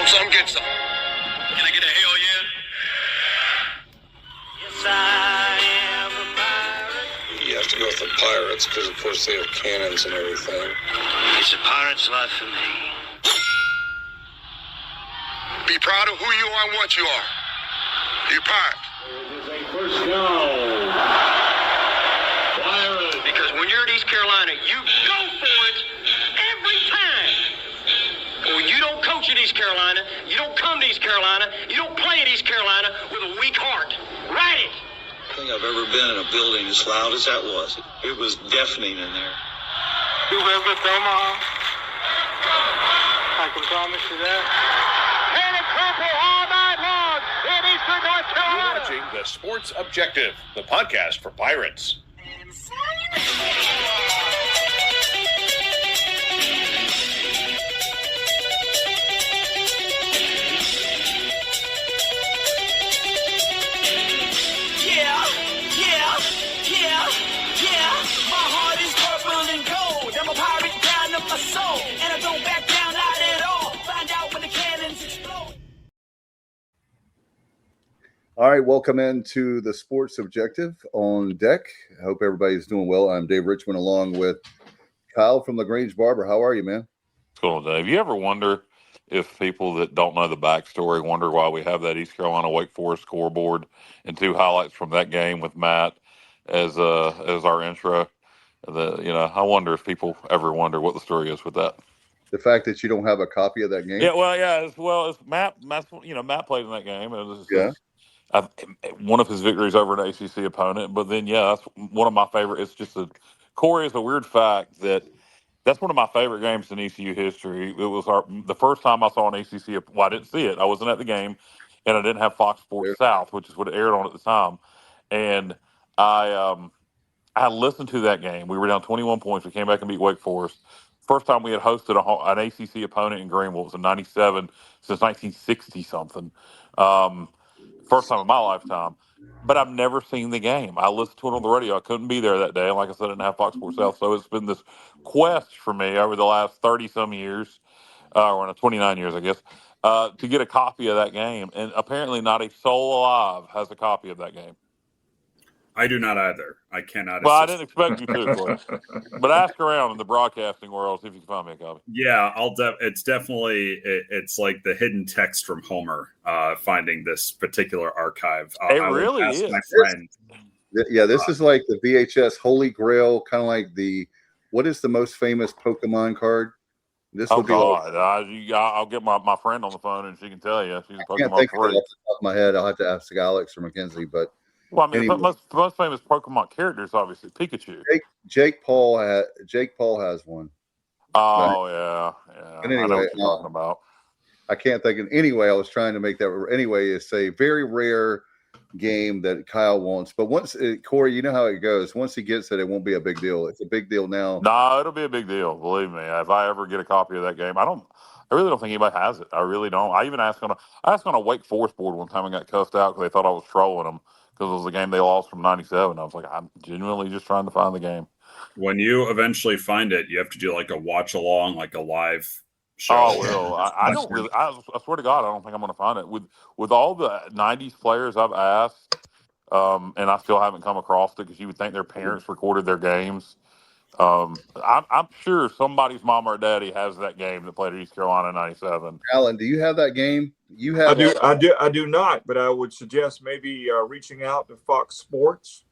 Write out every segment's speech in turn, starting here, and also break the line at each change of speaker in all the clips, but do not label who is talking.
some, get some. Can I get a hell yeah? Yes, I am a pirate. You have to go with the pirates because, of course, they have cannons and everything. It's a pirate's life for me. Be proud of who you are and what you are. You're pirate.
It is a first down. Pirates.
Because when you're at East Carolina, you go for it every time. When you don't coach at East Carolina, you don't come to East Carolina, you don't play at East Carolina with a weak heart. Write it.
I think I've ever been in a building as loud as that was. It was deafening in there.
You live with Omaha? I can promise you that. And a couple all night long in Eastern North Carolina.
You're watching The Sports Objective, the podcast for Pirates.
My heart is purple and gold. I'm a pirate down to my soul, and I don't back down, not at all. Find out when the cannons explode.
All right, welcome into the Sports Objective on deck. I hope everybody's doing well. I'm Dave Richmond along with Kyle from LaGrange Barber. How are you, man?
What's going on, Dave? You ever wonder if people that don't know the backstory wonder why we have that East Carolina Wake Forest scoreboard and two highlights from that game with Matt as our intro? I wonder if people ever wonder what the story is with that.
The fact that you don't have a copy of that game?
Yeah, well, as Matt played in that game. It was one of his victories over an ACC opponent. But then, that's one of my favorite. It's just Corey is a weird fact that's one of my favorite games in ECU history. It was the first time I saw an ACC. Well, I didn't see it. I wasn't at the game, and I didn't have Fox Sports South, which is what it aired on at the time. And I listened to that game. We were down 21 points. We came back and beat Wake Forest. First time we had hosted an ACC opponent in Greenville. It was in '97 since 1960 something. First time in my lifetime. But I've never seen the game. I listened to it on the radio. I couldn't be there that day. And like I said, I didn't have Fox Sports South. So it's been this quest for me over the last 30-some years, or 29 years, I guess, to get a copy of that game. And apparently not a soul alive has a copy of that game.
I do not either. I cannot.
Well, I didn't expect you to, Corey. But ask around in the broadcasting world, see if you can find me a copy.
Yeah, it's definitely it's like the hidden text from Homer finding this particular archive.
It really is.
My friend.
This is like the VHS Holy Grail, kind of like what is the most famous Pokemon card? This will be.
I'll get my friend on the phone and she can tell you. She's a Pokemon
can't think of it
freak.
off the top of my head. I'll have to ask Alex or Mackenzie, but.
Well, I mean,
anyway.
the most famous Pokemon character is obviously Pikachu.
Jake Paul has one.
Oh, yeah.
But anyway,
I know what you're talking about.
I can't think of. Anyway, I was trying to make that. Anyway, it's a very rare game that Kyle wants. But once, Corey, you know how it goes. Once he gets it, it won't be a big deal. It's a big deal now.
No, it'll be a big deal. Believe me. If I ever get a copy of that game, I really don't think anybody has it. I really don't. I even asked on a Wake Forest board one time and got cussed out because they thought I was trolling them. Because it was the game they lost from '97. I was like, I'm genuinely just trying to find the game.
When you eventually find it, you have to do like a watch along, like a live show.
Oh, well, I don't really. I swear to God, I don't think I'm going to find it. With all the '90s players I've asked, and I still haven't come across it because you would think their parents recorded their games. I'm sure somebody's mom or daddy has that game that played at East Carolina in '97.
Alan, do you have that game? You have.
I do not, but I would suggest maybe reaching out to Fox Sports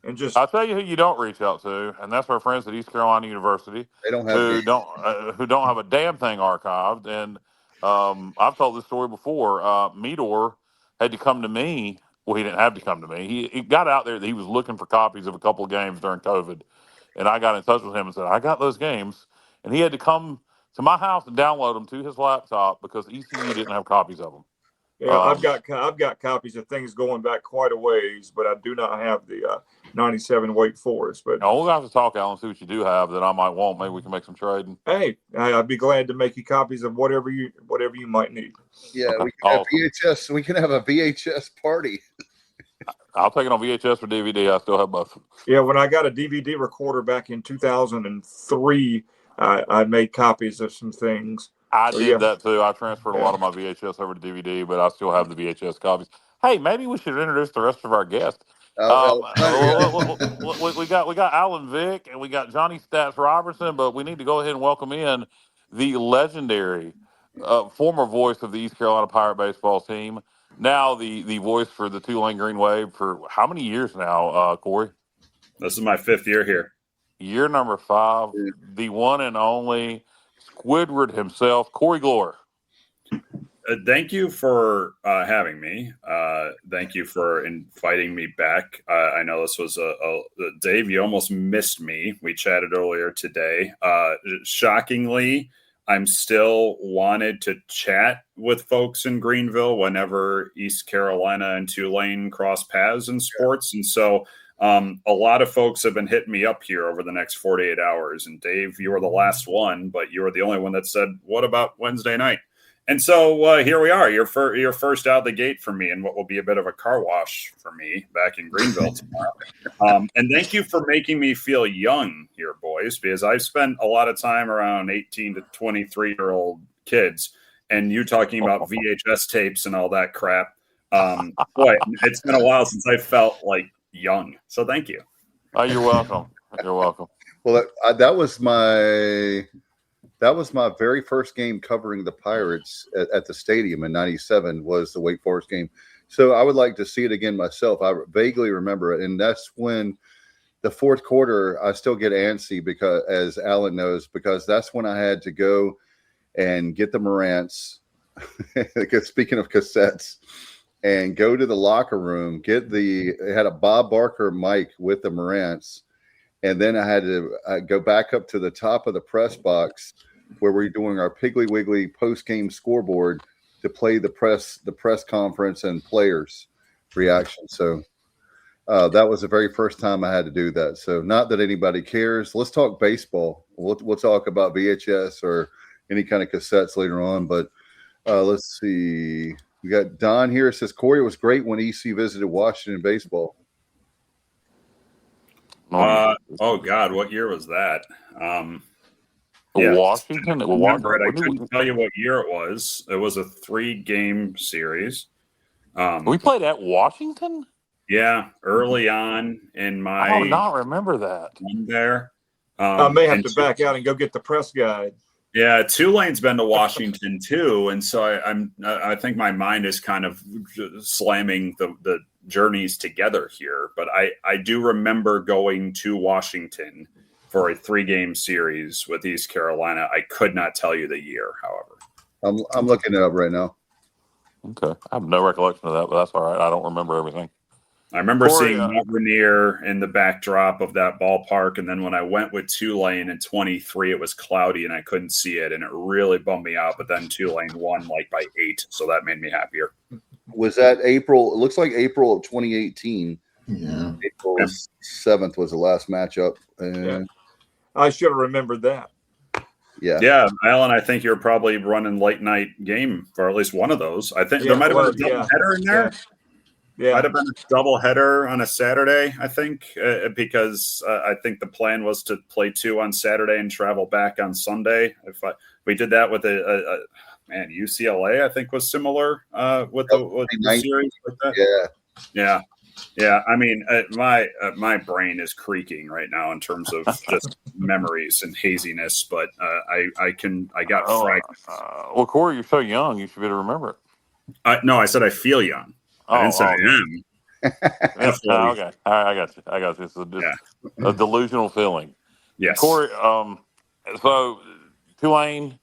and just.
I'll tell you who you don't reach out to, and that's our friends at East Carolina University.
They don't have
who don't have a damn thing archived. And I've told this story before. Meador had to come to me. Well, he didn't have to come to me. He got out there that he was looking for copies of a couple of games during COVID, and I got in touch with him and said I got those games, and he had to come to my house and download them to his laptop because ECU didn't have copies of them.
Yeah, I've got copies of things going back quite a ways, but I do not have the '97 Wake Forest. But
we'll have to talk, Alan, see what you do have that I might want. Maybe we can make some trading.
Hey, I'd be glad to make you copies of whatever you might need.
Yeah, we can have VHS. We can have a VHS party.
I'll take it on VHS or DVD. I still have both.
Yeah, when I got a DVD recorder back in 2003, I made copies of some things.
I
Oh,
did
yeah.
that too. I transferred a
Yeah.
lot of my VHS over to DVD, but I still have the VHS copies. Hey, maybe we should introduce the rest of our guests. We got Alan Vick and we got Johnny Stats Robertson, but we need to go ahead and welcome in the legendary former voice of the East Carolina Pirate baseball team, now the voice for the Tulane Green Wave for how many years now, Corey?
This is my 5th year here.
Year number 5, the one and only Squidward himself, Corey Gloor.
Thank you for having me. Thank you for inviting me back. I know this was Dave, you almost missed me. We chatted earlier today. Shockingly, I'm still wanted to chat with folks in Greenville whenever East Carolina and Tulane cross paths in sports. And so a lot of folks have been hitting me up here over the next 48 hours. And Dave, you were the last one, but you were the only one that said, what about Wednesday night? And so here we are. You're first out the gate for me, and what will be a bit of a car wash for me back in Greenville tomorrow. And thank you for making me feel young here, boys, because I've spent a lot of time around 18 to 23-year-old kids, and you talking about VHS tapes and all that crap. Boy, it's been a while since I felt like young. So thank you.
Oh, you're welcome. You're welcome.
Well, that was my very first game covering the Pirates at the stadium in '97 was the Wake Forest game. So I would like to see it again myself. I vaguely remember it. And that's when the fourth quarter, I still get antsy because, as Alan knows, because that's when I had to go and get the Morants, speaking of cassettes, and go to the locker room, it had a Bob Barker mic with the Morants. And then I had to go back up to the top of the press box where we're doing our Piggly Wiggly post-game scoreboard to play the press conference and players' reaction. So that was the very first time I had to do that. So not that anybody cares. Let's talk baseball. We'll talk about VHS or any kind of cassettes later on. But let's see. We got Don here. It says, Corey, it was great when EC visited Washington baseball.
Oh God, what year was that?
Washington.
I couldn't tell you what year it was. It was a 3-game series.
We played at Washington.
Yeah, early on in my.
I do not remember that.
There,
I may have to back out and go get the press guide.
Yeah, Tulane's been to Washington too, and so I think my mind is kind of slamming the journeys together here. But I do remember going to Washington for a 3-game series with East Carolina. I could not tell you the year, however.
I'm looking it up right now.
Okay, I have no recollection of that, but that's all right. I don't remember everything.
I remember seeing Mount Rainier in the backdrop of that ballpark, and then when I went with Tulane in 23, it was cloudy and I couldn't see it, and it really bummed me out. But then Tulane won like by 8, so that made me happier.
Was that April? It looks like April of 2018.
Yeah,
April 7th was the last matchup.
Yeah. I should have remembered that.
Yeah, Alan, I think you're probably running late night game for at least one of those. I think there might have been a double header in there. Yeah. Might have been a double header on a Saturday, I think, because I think the plan was to play 2 on Saturday and travel back on Sunday. If we did that with UCLA, I think was similar with the series like that. Yeah. I mean, my brain is creaking right now in terms of just memories and haziness, but I got fragments.
Well, Corey, you're so young, you should be able to remember it.
No, I said I feel young. I didn't say I am.
Okay, I got you. It's a delusional feeling.
Yes,
Corey. So Tulane,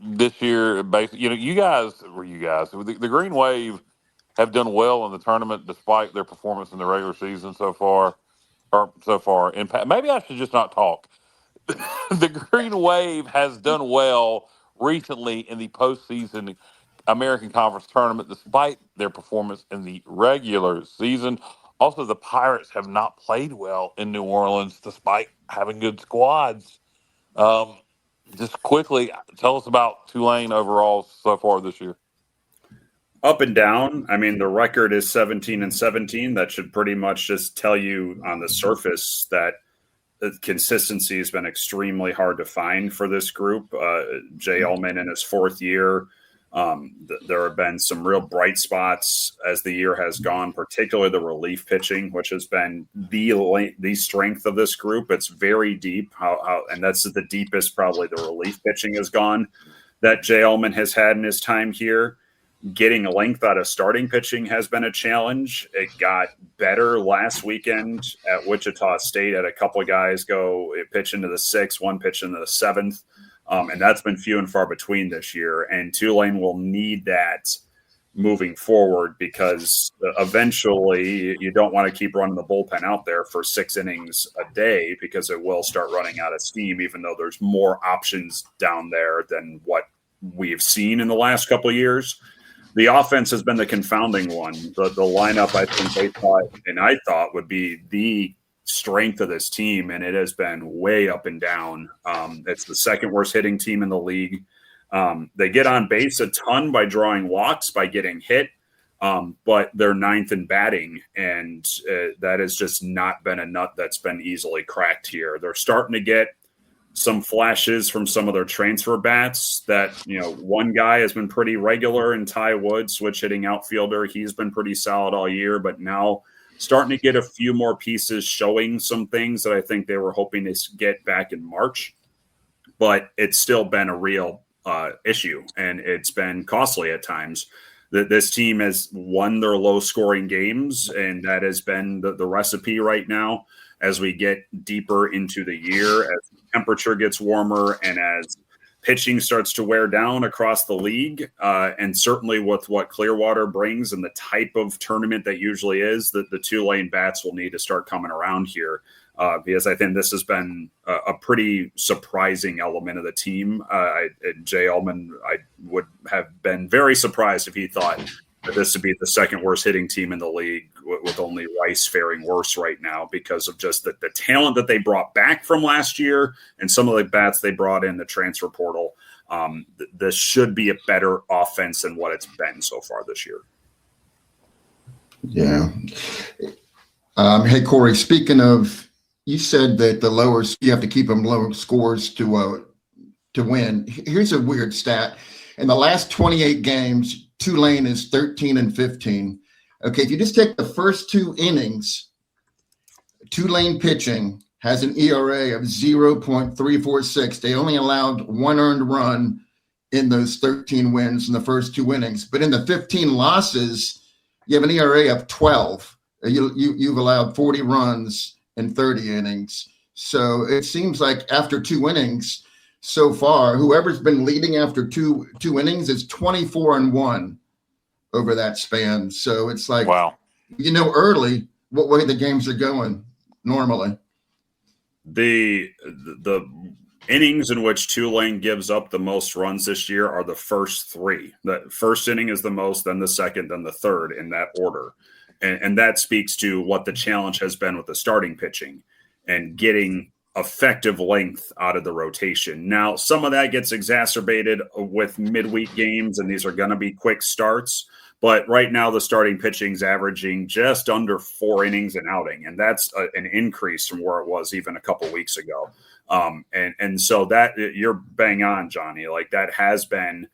this year, basically, you guys, the Green Wave have done well in the tournament despite their performance in the regular season so far. And maybe I should just not talk. The Green Wave has done well recently in the postseason American Conference tournament, despite their performance in the regular season. Also, the Pirates have not played well in New Orleans, despite having good squads. Just quickly, tell us about Tulane overall so far this year.
Up and down. I mean, the record is 17-17. That should pretty much just tell you on the surface that consistency has been extremely hard to find for this group. Jay Ullman in his fourth year. There have been some real bright spots as the year has gone, particularly the relief pitching, which has been the strength of this group. It's very deep, and that's the deepest probably the relief pitching has gone that Jay Ullman has had in his time here. Getting length out of starting pitching has been a challenge. It got better last weekend at Wichita State. Had a couple of guys go pitch into the sixth, one pitch into the seventh. And that's been few and far between this year. And Tulane will need that moving forward because eventually you don't want to keep running the bullpen out there for 6 innings a day because it will start running out of steam, even though there's more options down there than what we've seen in the last couple of years. The offense has been the confounding one. The lineup I think they thought and I thought would be the strength of this team, and it has been way up and down. It's the second worst hitting team in the league. They get on base a ton by drawing walks, by getting hit, but they're 9th in batting, and that has just not been a nut that's been easily cracked here. They're starting to get some flashes from some of their transfer bats that, one guy has been pretty regular in Ty Wood, switch hitting outfielder. He's been pretty solid all year, but now starting to get a few more pieces showing some things that I think they were hoping to get back in March. But it's still been a real issue, and it's been costly at times. This team has won their low-scoring games, and that has been the recipe right now as we get deeper into the year, as the temperature gets warmer, and as pitching starts to wear down across the league, and certainly with what Clearwater brings and the type of tournament that usually is, that the Tulane bats will need to start coming around here, because I think this has been a pretty surprising element of the team. Jay Ullman, I would have been very surprised if he thought that this would be the second worst hitting team in the league, with only Rice faring worse right now because of just the talent that they brought back from last year and some of the bats they brought in the transfer portal. This should be a better offense than what it's been so far this year.
Yeah. Hey, Corey, speaking of, you said that you have to keep them low scores to win. Here's a weird stat. In the last 28 games, Tulane is 13-15. Okay, if you just take the first 2 innings, Tulane pitching has an ERA of 0.346. They only allowed 1 earned run in those 13 wins in the first 2 innings. But in the 15 losses, you have an ERA of 12. You've allowed 40 runs in 30 innings. So it seems like after 2 innings so far, whoever's been leading after two innings is 24-1 over that span. So it's like,
wow,
early what way the games are going normally.
The innings in which Tulane gives up the most runs this year are the first 3. The first inning is the most, then the second, then the third, in that order. And that speaks to what the challenge has been with the starting pitching and getting effective length out of the rotation. Now, some of that gets exacerbated with midweek games, and these are going to be quick starts. But right now, the starting pitching is averaging just under 4 innings an outing, and that's an increase from where it was even a couple weeks ago. And so that you're bang on, Johnny. Like, that has been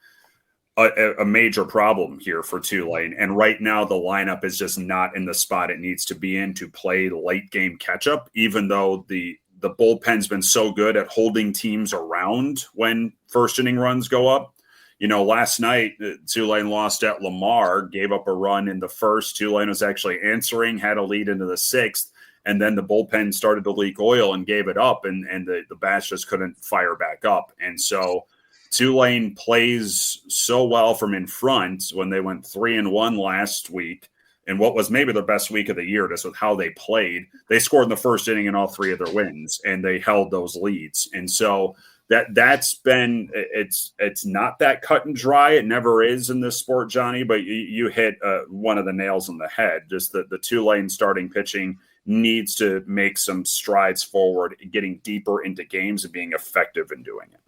a major problem here for Tulane. And right now, the lineup is just not in the spot it needs to be in to play late game catch up, even though the bullpen's been so good at holding teams around when first inning runs go up. Last night, Tulane lost at Lamar, gave up a run in the first. Tulane was actually answering, had a lead into the 6th, and then the bullpen started to leak oil and gave it up, and the bats just couldn't fire back up. And so Tulane plays so well from in front when they went 3-1 last week, in what was maybe their best week of the year, just with how they played. They scored in the first inning in all 3 of their wins, and they held those leads. And so that's been, it's not that cut and dry. It never is in this sport, Johnny, but you hit one of the nails on the head. Just the Tulane starting pitching needs to make some strides forward, getting deeper into games and being effective in doing it.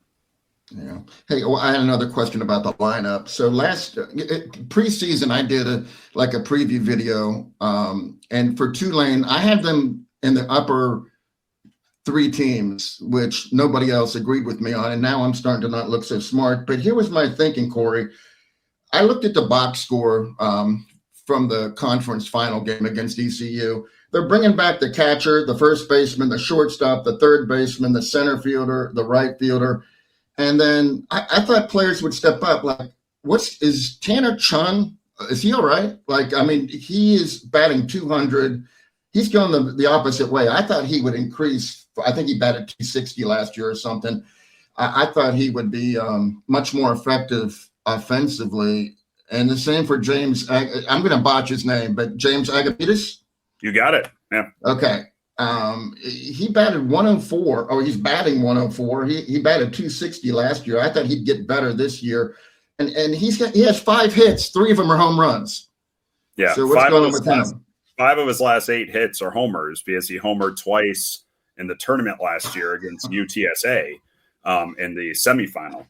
Yeah. Hey, I had another question about the lineup. So last preseason, I did a preview video, and for Tulane, I had them in the upper three teams, which nobody else agreed with me on. And now I'm starting to not look so smart. But here was my thinking, Corey. I looked at the box score from the conference final game against ECU. They're bringing back the catcher, the first baseman, the shortstop, the third baseman, the center fielder, the right fielder. And then I thought players would step up. Like, is Tanner Chun? Is he all right? Like, I mean, he is batting 200. He's going the opposite way. I thought he would increase. I think he batted 260 last year or something. I thought he would be much more effective offensively. And the same for James. I'm going to botch his name, but James Agapitis.
You got it. Yeah.
Okay. He batted 104, or he's batting 104. He batted 260 last year. I thought he'd get better this year. And he has 5 hits, 3 of them are home runs.
Yeah.
So what's going on with him?
5 of his last 8 hits are homers because he homered twice in the tournament last year against UTSA in the semifinal.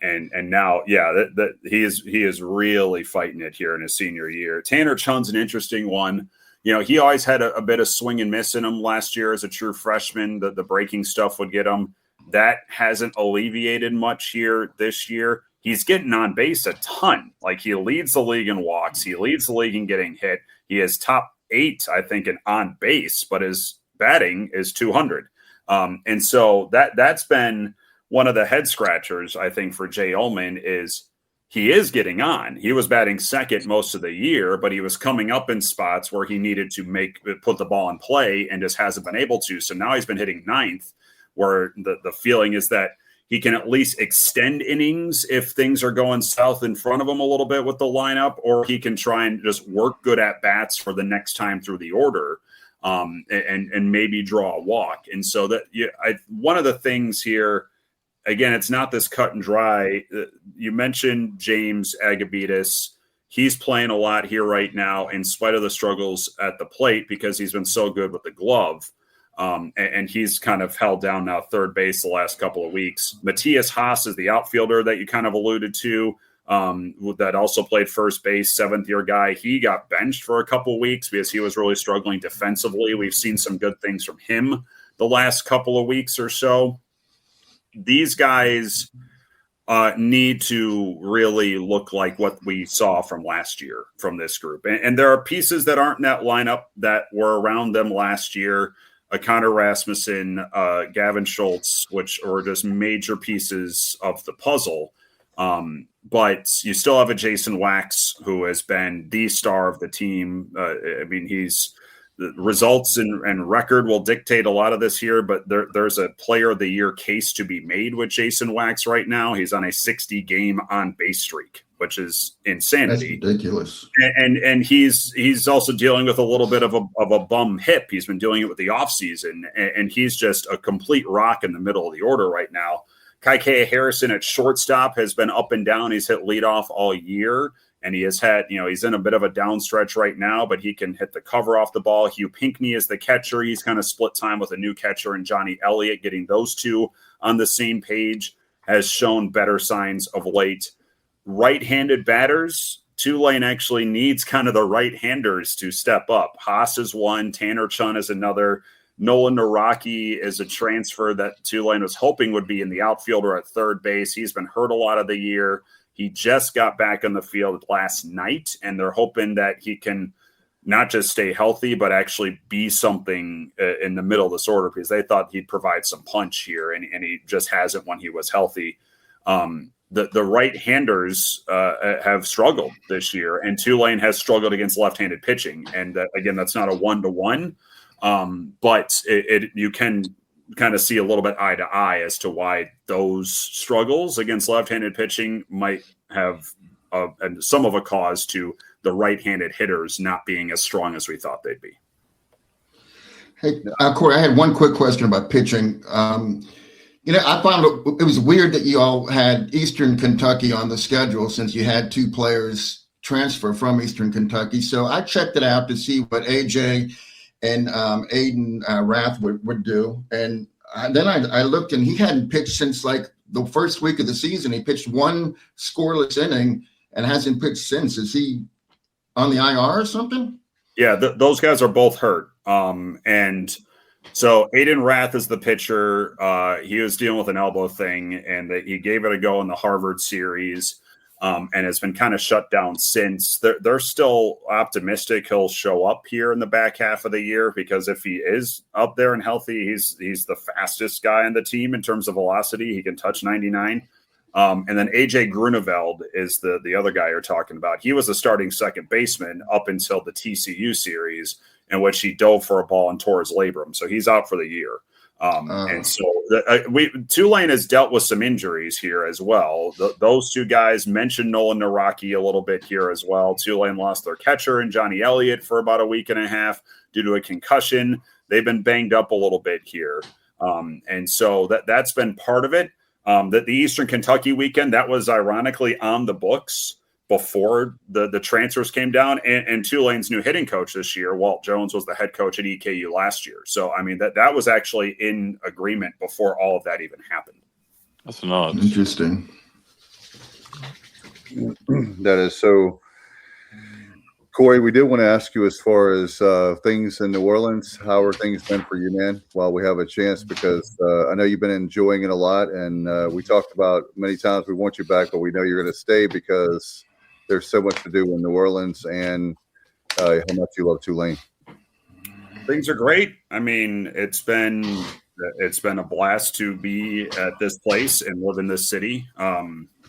And now, he is really fighting it here in his senior year. Tanner Chun's an interesting one. You know, he always had a bit of swing and miss in him last year as a true freshman. The breaking stuff would get him. That hasn't alleviated much here this year. He's getting on base a ton. Like, he leads the league in walks. He leads the league in getting hit. He is top 8, I think, in on base, but his batting is 200. And so that's been one of the head scratchers, I think, for Jay Ullman is he is getting on. He was batting second most of the year, but he was coming up in spots where he needed to put the ball in play and just hasn't been able to. So now he's been hitting 9th, where the feeling is that he can at least extend innings if things are going south in front of him a little bit with the lineup, or he can try and just work good at bats for the next time through the order, and maybe draw a walk. And so one of the things here, again, it's not this cut and dry. You mentioned James Agapitis. He's playing a lot here right now in spite of the struggles at the plate because he's been so good with the glove. And he's kind of held down now third base the last couple of weeks. Matthias Haas is the outfielder that you kind of alluded to, that also played first base, 7th-year guy. He got benched for a couple of weeks because he was really struggling defensively. We've seen some good things from him the last couple of weeks or so. These guys need to really look like what we saw from last year from this group. And there are pieces that aren't in that lineup that were around them last year. Connor Rasmussen, Gavin Schultz, which are just major pieces of the puzzle. But you still have a Jason Wax, who has been the star of the team. I mean, the results and record will dictate a lot of this here, but there's a player of the year case to be made with Jason Wax right now. He's on a 60-game on-base streak, which is insanity.
That's ridiculous.
And he's also dealing with a little bit of a bum hip. He's been dealing it with the offseason, and he's just a complete rock in the middle of the order right now. Kaikea Harrison at shortstop has been up and down. He's hit leadoff all year. And he has had, he's in a bit of a down stretch right now, but he can hit the cover off the ball. Hugh Pinckney is the catcher. He's kind of split time with a new catcher and Johnny Elliott. Getting those two on the same page has shown better signs of late. Right-handed batters, Tulane actually needs kind of the right-handers to step up. Haas is one. Tanner Chun is another. Nolan Naraki is a transfer that Tulane was hoping would be in the outfielder at third base. He's been hurt a lot of the year. He just got back on the field last night, and they're hoping that he can not just stay healthy, but actually be something in the middle of this order because they thought he'd provide some punch here, and he just hasn't when he was healthy. The right-handers have struggled this year, and Tulane has struggled against left-handed pitching. And again, that's not a one-to-one, but you can kind of see a little bit eye to eye as to why those struggles against left-handed pitching might have some of a cause to the right-handed hitters not being as strong as we thought they'd be.
Hey, Corey, I had one quick question about pitching. I found it was weird that you all had Eastern Kentucky on the schedule since you had 2 players transfer from Eastern Kentucky. So I checked it out to see what AJ and Aiden Rath would do. And then I looked, and he hadn't pitched since like the first week of the season. He pitched 1 scoreless inning and hasn't pitched since. Is he on the IR or something?
Yeah, those guys are both hurt. And So Aiden Rath is the pitcher. He was dealing with an elbow thing, and he gave it a go in the Harvard series, and has been kind of shut down since. They're still optimistic he'll show up here in the back half of the year, because if he is up there and healthy, he's the fastest guy on the team in terms of velocity. He can touch 99. And then AJ Grunewald is the other guy you're talking about. He was a starting second baseman up until the TCU series, in which he dove for a ball and tore his labrum. So he's out for the year. And so Tulane has dealt with some injuries here as well. Those two guys, mentioned Nolan Naraki a little bit here as well. Tulane lost their catcher and Johnny Elliott for about a week and a half due to a concussion. They've been banged up a little bit here. And so that's been part of it. The Eastern Kentucky weekend, that was ironically on the books before the transfers came down, and Tulane's new hitting coach this year, Walt Jones, was the head coach at EKU last year. So, I mean, that was actually in agreement before all of that even happened.
That's not
interesting.
That is so. Corey, we did want to ask you, as far as things in New Orleans, how are things been for you, man, while we have a chance? Because I know you've been enjoying it a lot, and we talked about many times we want you back, but we know you're going to stay because there's so much to do in New Orleans, and how much you love Tulane.
Things are great. I mean, it's been a blast to be at this place and live in this city.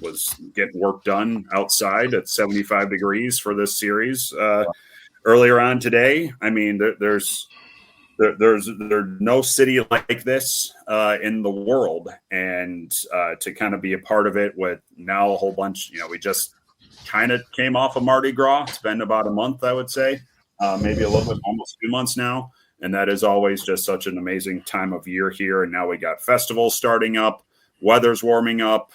Was getting work done outside at 75 degrees for this series earlier on today. I mean, there's no city like this in the world, and to kind of be a part of it with now a whole bunch. We just kind of came off of Mardi Gras. It's been about a month, I would say, maybe a little bit, almost 2 months now. And that is always just such an amazing time of year here. And now we got festivals starting up, weather's warming up.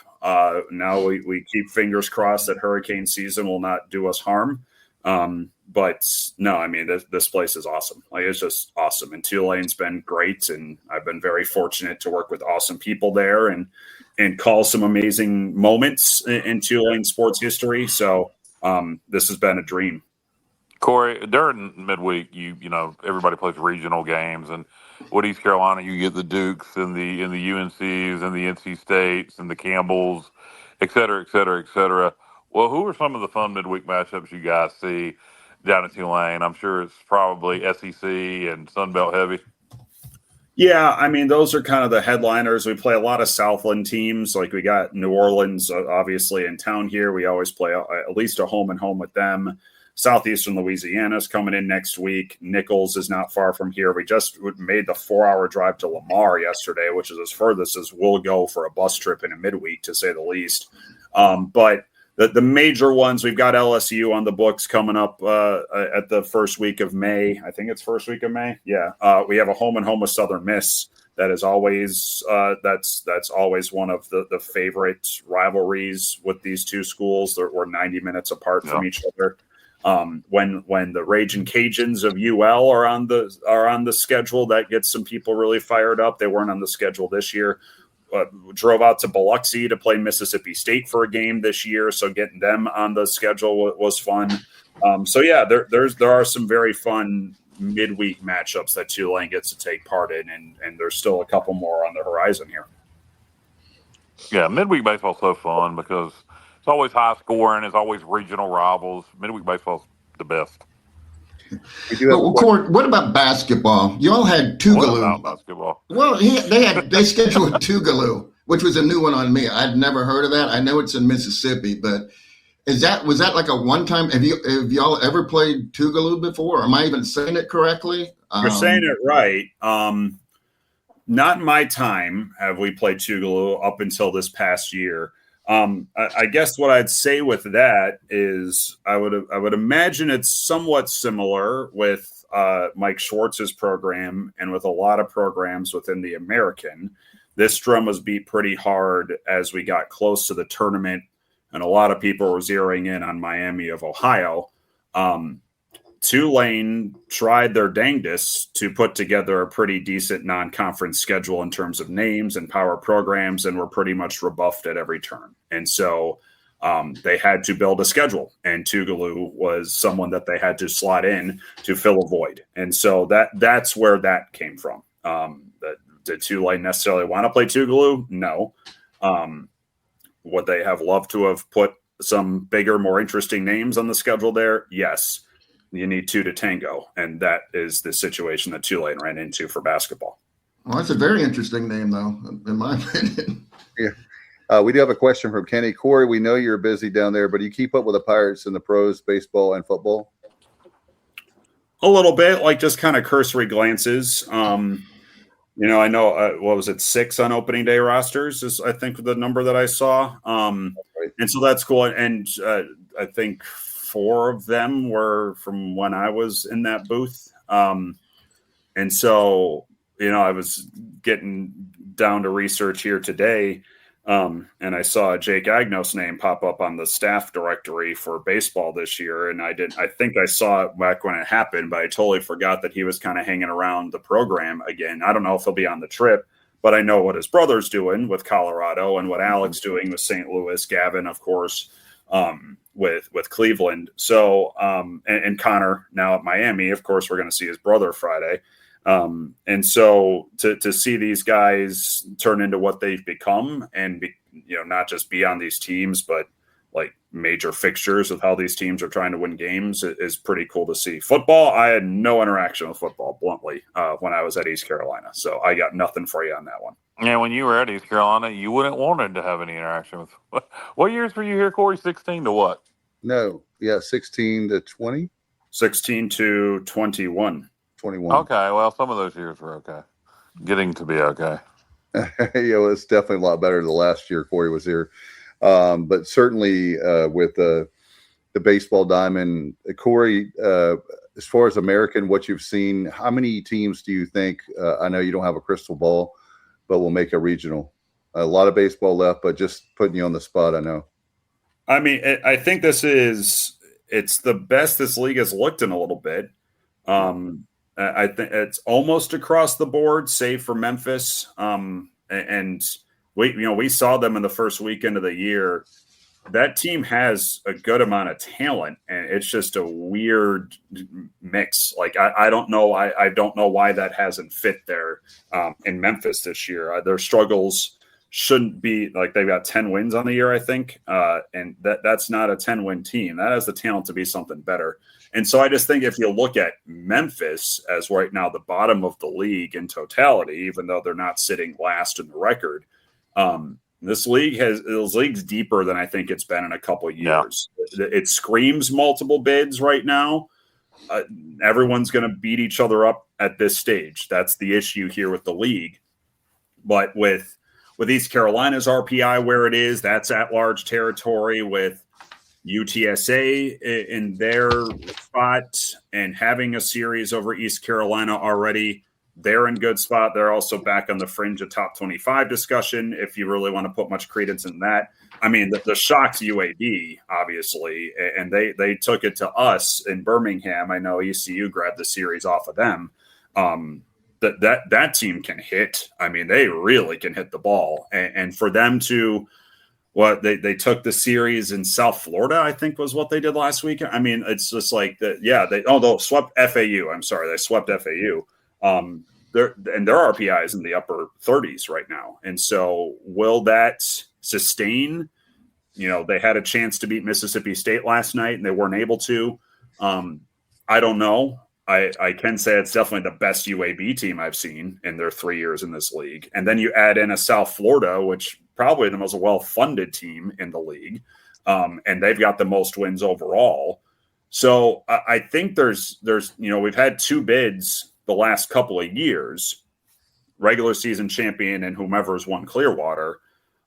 Now we keep fingers crossed that hurricane season will not do us harm. But no, I mean, this place is awesome. Like, it's just awesome. And Tulane's been great. And I've been very fortunate to work with awesome people there and call some amazing moments in Tulane sports history. So this has been a dream.
Corey, during midweek, you know, everybody plays regional games, and with East Carolina, you get the Dukes and the UNCs and the NC States and the Campbells, et cetera, et cetera, et cetera. Well, who are some of the fun midweek matchups you guys see down at Tulane? I'm sure it's probably SEC and Sun Belt heavy.
Yeah, I mean, those are kind of the headliners. We play a lot of Southland teams. Like, we got New Orleans, obviously, in town here. We always play at least a home and home with them. Southeastern Louisiana is coming in next week. Nichols is not far from here. We just made the 4-hour drive to Lamar yesterday, which is as furthest as we'll go for a bus trip in a midweek, to say the least. But the major ones, we've got LSU on the books coming up at the first week of May. I think it's first week of May. Yeah. We have a home and home with Southern Miss. That is always that's always one of the favorite rivalries with these two schools. We're 90 minutes apart from each other. When the Ragin' Cajuns of UL are on the schedule, that gets some people really fired up. They weren't on the schedule this year. Drove out to Biloxi to play Mississippi State for a game this year, so getting them on the schedule was fun. So yeah, there are some very fun midweek matchups that Tulane gets to take part in, and there's still a couple more on the horizon here.
Yeah, midweek baseball's so fun because it's always high scoring. It's always regional rivals. Midweek baseball's the best.
Court, what about basketball? You all had Tougaloo.
What about basketball?
Well, they scheduled Tougaloo, which was a new one on me. I'd never heard of that. I know it's in Mississippi, but was that like a one-time? Have y'all ever played Tougaloo before? Am I even saying it correctly?
You're saying it right. Not in my time have we played Tougaloo up until this past year. I guess what I'd say with that is I would imagine it's somewhat similar with Mike Schwartz's program and with a lot of programs within the American. This drum was beat pretty hard as we got close to the tournament, and a lot of people were zeroing in on Miami of Ohio. Tulane tried their dangdest to put together a pretty decent non-conference schedule in terms of names and power programs, and were pretty much rebuffed at every turn. And so they had to build a schedule, and Tougaloo was someone that they had to slot in to fill a void. And so that's where that came from. Did Tulane necessarily want to play Tougaloo? No. Would they have loved to have put some bigger, more interesting names on the schedule there? Yes. You need two to tango, and that is the situation that Tulane ran into for basketball.
Well, that's a very interesting name, though, in my opinion.
Yeah. We do have a question from Kenny. Corey, we know you're busy down there, but do you keep up with the Pirates in the pros, baseball, and football?
A little bit, like just kind of cursory glances. I know, what was it, 6 on opening day rosters is, I think, the number that I saw. And so that's cool. And I think 4 of them were from when I was in that booth. And so, I was getting down to research here today, and I saw Jake Agnos' name pop up on the staff directory for baseball this year. And I think I saw it back when it happened, but I totally forgot that he was kind of hanging around the program again. I don't know if he'll be on the trip, but I know what his brother's doing with Colorado and what Alex doing with St. Louis, Gavin, of course, with Cleveland. So, and Connor now at Miami, of course, we're going to see his brother Friday. And so to see these guys turn into what they've become and be, not just be on these teams, but like major fixtures of how these teams are trying to win games is pretty cool to see. Football, I had no interaction with football, bluntly, when I was at East Carolina. So I got nothing for you on that one.
Yeah, when you were at East Carolina, you wouldn't wanted to have any interaction with. What years were you here, Corey? 16 to what?
No, yeah, 16 to 20.
16 to 21.
21.
Okay, well, some of those years were okay. Getting to be okay.
Yeah, it's definitely a lot better than the last year Corey was here. But certainly with the baseball diamond, Corey, as far as American, what you've seen, how many teams do you think, I know you don't have a crystal ball, but will make a regional? A lot of baseball left, but just putting you on the spot, I know.
I mean, I think it's the best this league has looked in a little bit. I think it's almost across the board, save for Memphis. And we saw them in the first weekend of the year. That team has a good amount of talent, and it's just a weird mix. Like I don't know, I don't know why that hasn't fit there in Memphis this year. Their struggles shouldn't be like they've got 10 wins on the year, I think, and that's not a 10-win team. That has the talent to be something better. And so I just think if you look at Memphis as right now the bottom of the league in totality, even though they're not sitting last in the record, this league's deeper than I think it's been in a couple of years. Yeah. It screams multiple bids right now. Everyone's going to beat each other up at this stage. That's the issue here with the league. But with East Carolina's RPI where it is, that's at large territory with UTSA in their spot and having a series over East Carolina already. They're in good spot. They're also back on the fringe of top 25 discussion, if you really want to put much credence in that. I mean, the shock's UAB, obviously, and they took it to us in Birmingham. I know ECU grabbed the series off of them. That team can hit. I mean, they really can hit the ball. And for them to they took the series in South Florida, I think was what they did last week. I mean, it's just like that. Yeah, they swept FAU. I'm sorry, they swept FAU. Their RPI is in the upper 30s right now. And so will that sustain? They had a chance to beat Mississippi State last night and they weren't able to. I don't know. I can say it's definitely the best UAB team I've seen in their 3 years in this league. And then you add in a South Florida, which probably the most well-funded team in the league. And they've got the most wins overall. So I think there's we've had 2 bids the last couple of years, regular season champion and whomever's won Clearwater.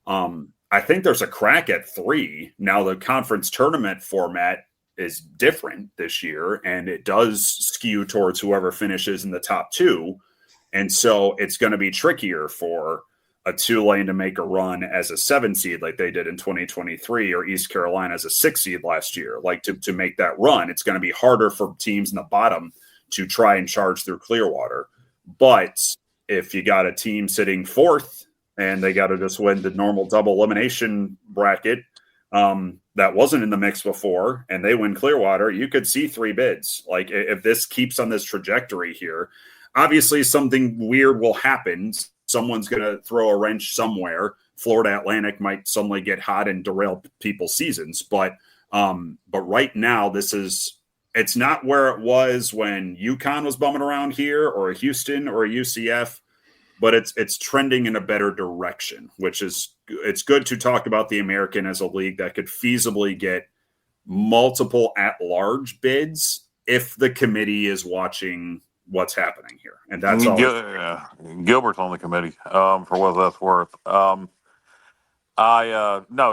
I think there's a crack at 3. Now the conference tournament format is different this year, and it does skew towards whoever finishes in the top 2. And so it's going to be trickier for a Tulane to make a run as a 7 seed like they did in 2023, or East Carolina as a 6 seed last year. Like to make that run, it's going to be harder for teams in the bottom to try and charge through Clearwater. But if you got a team sitting 4th and they got to just win the normal double elimination bracket that wasn't in the mix before, and they win Clearwater, you could see 3 bids. Like if this keeps on this trajectory here, obviously something weird will happen. Someone's going to throw a wrench somewhere. Florida Atlantic might suddenly get hot and derail people's seasons. But right now, it's not where it was when UConn was bumming around here, or a Houston or a UCF, but it's trending in a better direction, which is, it's good to talk about the American as a league that could feasibly get multiple at-large bids if the committee is watching what's happening here. And that's all.
Gilbert's on the committee, for what that's worth. No,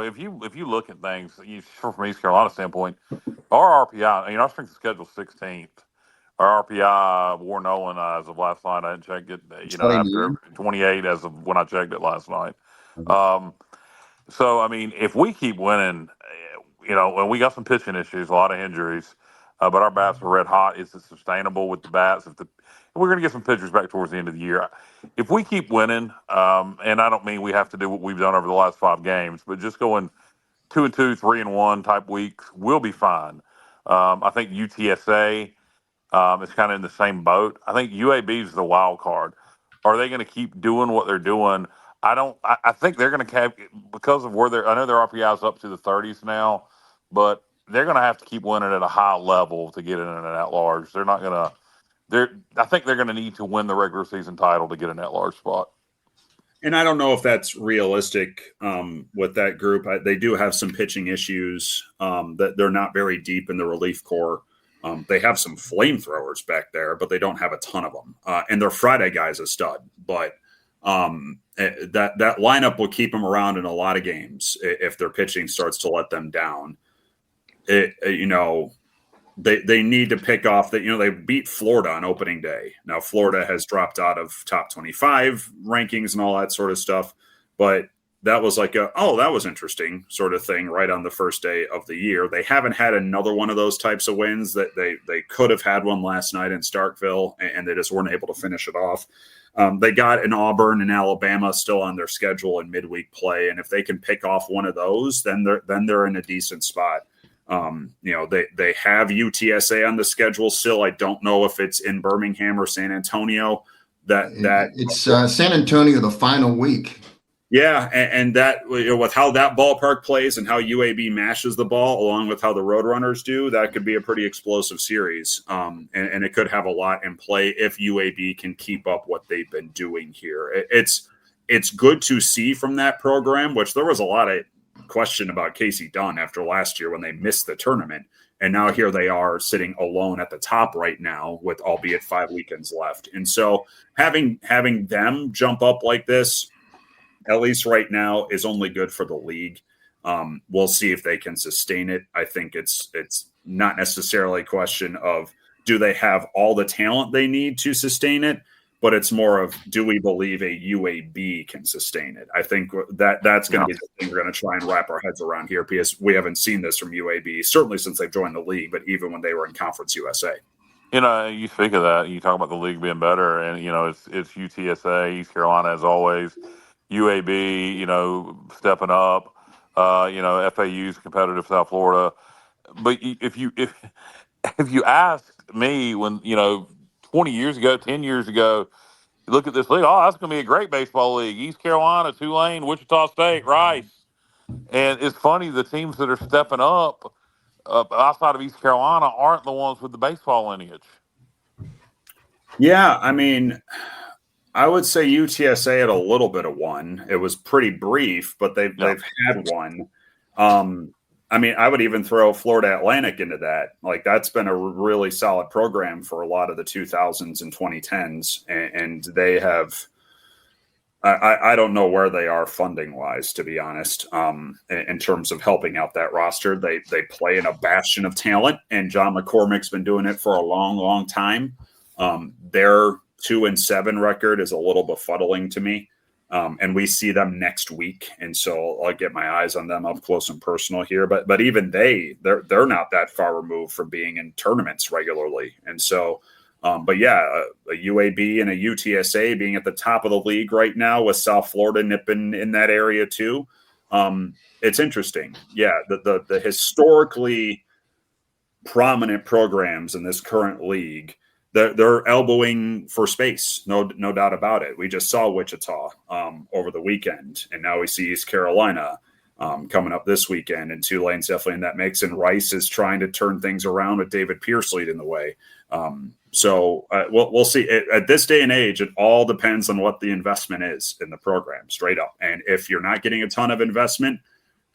if you look at things from East Carolina standpoint, our RPI, our strength of schedule 16th. Our RPI, Warren Nolan, as of last night, I hadn't checked it. After 28 as of when I checked it last night. So I mean, if we keep winning, and we got some pitching issues, a lot of injuries, but our bats are red hot. Is it sustainable with the bats? We're going to get some pitchers back towards the end of the year. If we keep winning, and I don't mean we have to do what we've done over the last 5 games, but just going 2-2, 3-1 type weeks, we'll be fine. I think UTSA is kind of in the same boat. I think UAB is the wild card. Are they going to keep doing what they're doing? I think they're going to have, because of where I know their RPI is up to the 30s now, but they're going to have to keep winning at a high level to get in an at-large. They're not going to. I think they're going to need to win the regular season title to get an at-large spot.
And I don't know if that's realistic with that group. They do have some pitching issues that they're not very deep in the relief corps. They have some flamethrowers back there, but they don't have a ton of them. And their Friday guy's a stud, but that lineup will keep them around in a lot of games if their pitching starts to let them down. They need to pick off that. They beat Florida on opening day. Now Florida has dropped out of top 25 rankings and all that sort of stuff, but that was like that was interesting sort of thing right on the first day of the year. They haven't had another one of those types of wins. That they could have had one last night in Starkville, and they just weren't able to finish it off. They got an Auburn and Alabama still on their schedule in midweek play, and if they can pick off one of those, then they're in a decent spot. They have UTSA on the schedule still. I don't know if it's in Birmingham or San Antonio.
It's San Antonio the final week.
Yeah, and that with how that ballpark plays and how UAB mashes the ball, along with how the Roadrunners do, that could be a pretty explosive series. And it could have a lot in play if UAB can keep up what they've been doing here. It's good to see from that program, which there was a lot of question about Casey Dunn after last year when they missed the tournament. And now here they are sitting alone at the top right now with albeit 5 weekends left. And so having them jump up like this, at least right now, is only good for the league. We'll see if they can sustain it. I think it's not necessarily a question of do they have all the talent they need to sustain it, but it's more of do we believe a UAB can sustain it? I think that's going to be the thing we're going to try and wrap our heads around here, because we haven't seen this from UAB, certainly since they've joined the league, but even when they were in Conference USA.
You speak of that, you talk about the league being better, and it's UTSA, East Carolina as always. UAB, stepping up, FAU's competitive South Florida. But if you asked me when, 20 years ago, 10 years ago, you look at this league, that's going to be a great baseball league. East Carolina, Tulane, Wichita State, Rice. And it's funny, the teams that are stepping up outside of East Carolina aren't the ones with the baseball lineage.
Yeah, I mean, I would say UTSA had a little bit of one. It was pretty brief, but they've had one. I would even throw Florida Atlantic into that. Like, that's been a really solid program for a lot of the 2000s and 2010s. And they have, I don't know where they are funding wise, to be honest, in terms of helping out that roster. They play in a bastion of talent, and John McCormick's been doing it for a long, long time. Their 2-7 record is a little befuddling to me. And we see them next week. And so I'll get my eyes on them up close and personal here. But even they're not that far removed from being in tournaments regularly. And so, a UAB and a UTSA being at the top of the league right now, with South Florida nipping in that area too. It's interesting. Yeah. The historically prominent programs in this current league they're elbowing for space. No doubt about it. We just saw Wichita over the weekend, and now we see East Carolina coming up this weekend, and Tulane's definitely in that mix. And Rice is trying to turn things around with David Pierce leading the way. So we'll see. At this day and age, it all depends on what the investment is in the program, straight up. And if you're not getting a ton of investment,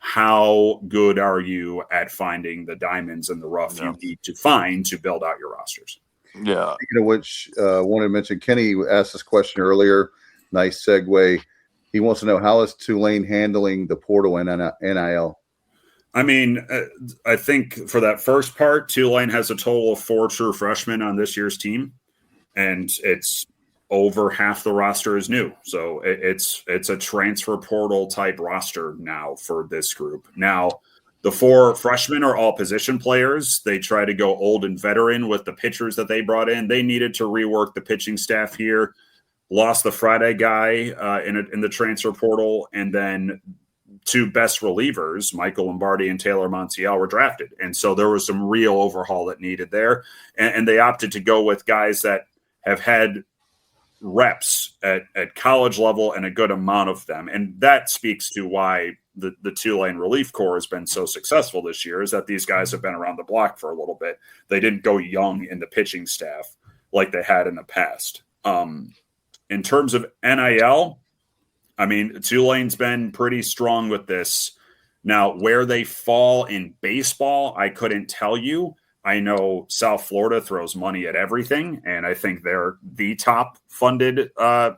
how good are you at finding the diamonds in the rough you need to find to build out your rosters?
Yeah.
Speaking of which, I wanted to mention, Kenny asked this question earlier. Nice segue. He wants to know, how is Tulane handling the portal and NIL?
I mean, I think for that first part, Tulane has a total of 4 true freshmen on this year's team, and it's over half the roster is new. So it's a transfer portal type roster now for this group. Now, the 4 freshmen are all position players. They try to go old and veteran with the pitchers that they brought in. They needed to rework the pitching staff here. Lost the Friday guy in the transfer portal, and then 2 best relievers, Michael Lombardi and Taylor Montiel, were drafted. And so there was some real overhaul that needed there. And they opted to go with guys that have had reps at college level and a good amount of them. And that speaks to why the Tulane relief corps has been so successful this year, is that these guys have been around the block for a little bit. They didn't go young in the pitching staff like they had in the past. In terms of NIL, I mean, Tulane's been pretty strong with this. Now, where they fall in baseball, I couldn't tell you. I know South Florida throws money at everything, and I think they're the top funded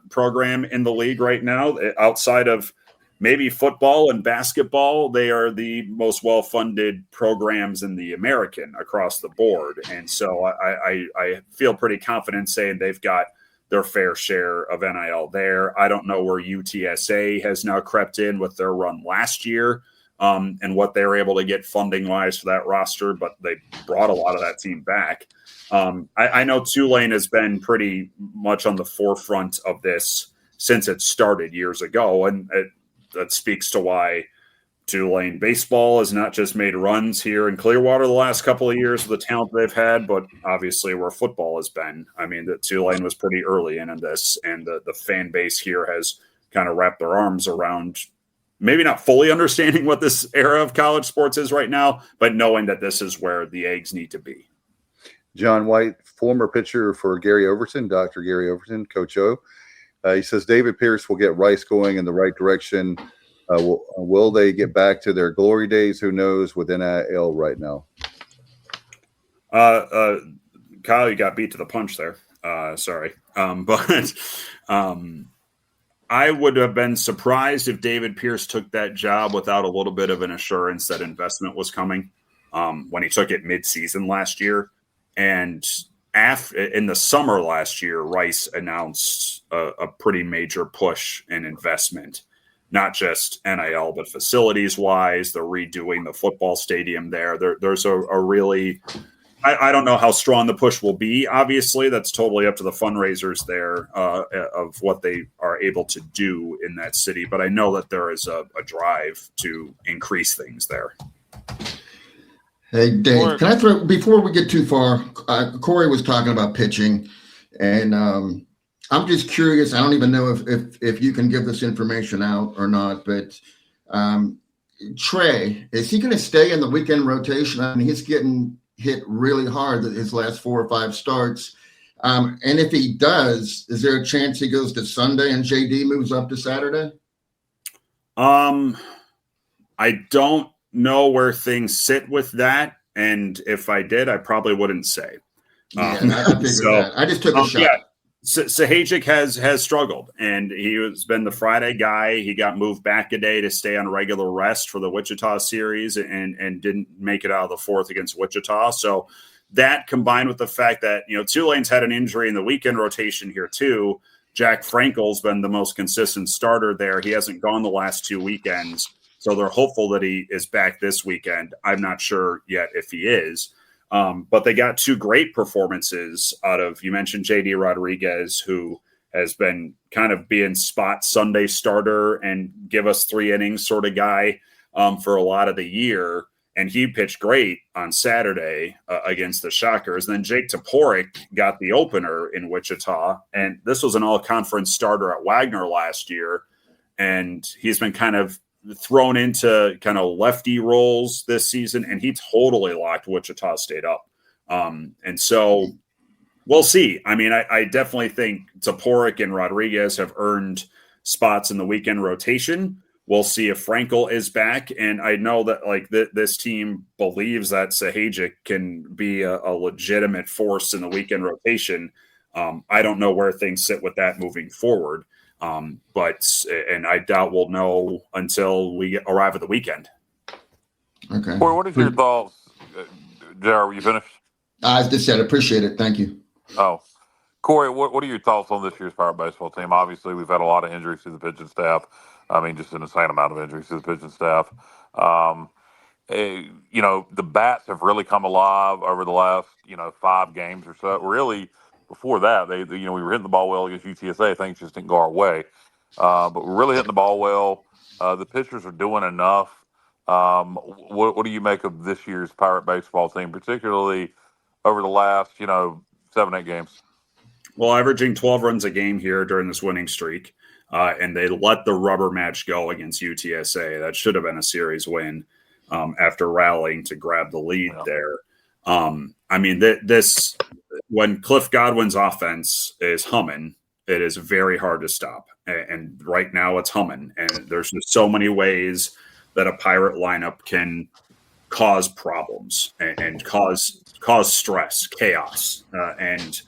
program in the league right now. Outside of maybe football and basketball, they are the most well-funded programs in the American across the board. And so I feel pretty confident saying they've got their fair share of NIL there. I don't know where UTSA has now crept in with their run last year and what they were able to get funding-wise for that roster, but they brought a lot of that team back. I know Tulane has been pretty much on the forefront of this since it started years ago, and that speaks to why Tulane baseball has not just made runs here in Clearwater the last couple of years with the talent they've had, but obviously where football has been. I mean, that Tulane was pretty early in this, and the fan base here has kind of wrapped their arms around maybe not fully understanding what this era of college sports is right now, but knowing that this is where the eggs need to be.
John White, former pitcher for Gary Overton, Dr. Gary Overton, Coach O. He says David Pierce will get Rice going in the right direction. Will they get back to their glory days? Who knows with NIL right now?
Kyle, you got beat to the punch there. Sorry. But I would have been surprised if David Pierce took that job without a little bit of an assurance that investment was coming when he took it mid-season last year. And in the summer last year, Rice announced a pretty major push in investment. Not just NIL, but facilities-wise, they're redoing the football stadium there. There's a really – I don't know how strong the push will be. Obviously, that's totally up to the fundraisers there of what they are able to do in that city. But I know that there is a drive to increase things there.
Hey, Dave, can I throw – before we get too far, Corey was talking about pitching, and I'm just curious. I don't even know if you can give this information out or not, but Trey, is he going to stay in the weekend rotation? I mean, he's getting hit really hard his last 4 or 5 starts. And if he does, is there a chance he goes to Sunday and JD moves up to Saturday?
I don't know where things sit with that. And if I did, I probably wouldn't say.
I figured that. I just took a shot.
Yeah. Sahajic has struggled, and he has been the Friday guy. He got moved back a day to stay on regular rest for the Wichita series and didn't make it out of the 4th against Wichita. So that combined with the fact that, Tulane's had an injury in the weekend rotation here too. Jack Frankel's been the most consistent starter there. He hasn't gone the last 2 weekends. So they're hopeful that he is back this weekend. I'm not sure yet if he is. But they got 2 great performances out of, you mentioned JD Rodriguez, who has been kind of being spot Sunday starter and give us 3 innings sort of guy for a lot of the year. and he pitched great on Saturday against the Shockers. Then Jake Toporek got the opener in Wichita, and this was an all-conference starter at Wagner last year, and he's been kind of thrown into kind of lefty roles this season, and he totally locked Wichita State up. And so we'll see. I mean, I definitely think Toporek and Rodriguez have earned spots in the weekend rotation. We'll see if Frankel is back. And I know that like this team believes that Sahajic can be a legitimate force in the weekend rotation. I don't know where things sit with that moving forward. But I doubt we'll know until we arrive at the weekend.
Okay.
Corey, what is your thoughts? Jared, were you finished?
I just said appreciate it. Thank you.
Oh, Corey, what are your thoughts on this year's Pirate baseball team? Obviously, we've had a lot of injuries to the pitching staff. I mean, just an insane amount of injuries to the pitching staff. The bats have really come alive over the last 5 games or so. Really. Before that, we were hitting the ball well against UTSA. Things just didn't go our way. But we're really hitting the ball well. The pitchers are doing enough. What do you make of this year's Pirate baseball team, particularly over the last, 7-8 games?
Well, averaging 12 runs a game here during this winning streak. And they let the rubber match go against UTSA. That should have been a series win after rallying to grab the lead there. I mean, this when Cliff Godwin's offense is humming, it is very hard to stop. And right now it's humming. And there's just so many ways that a Pirate lineup can cause problems and cause stress, chaos, and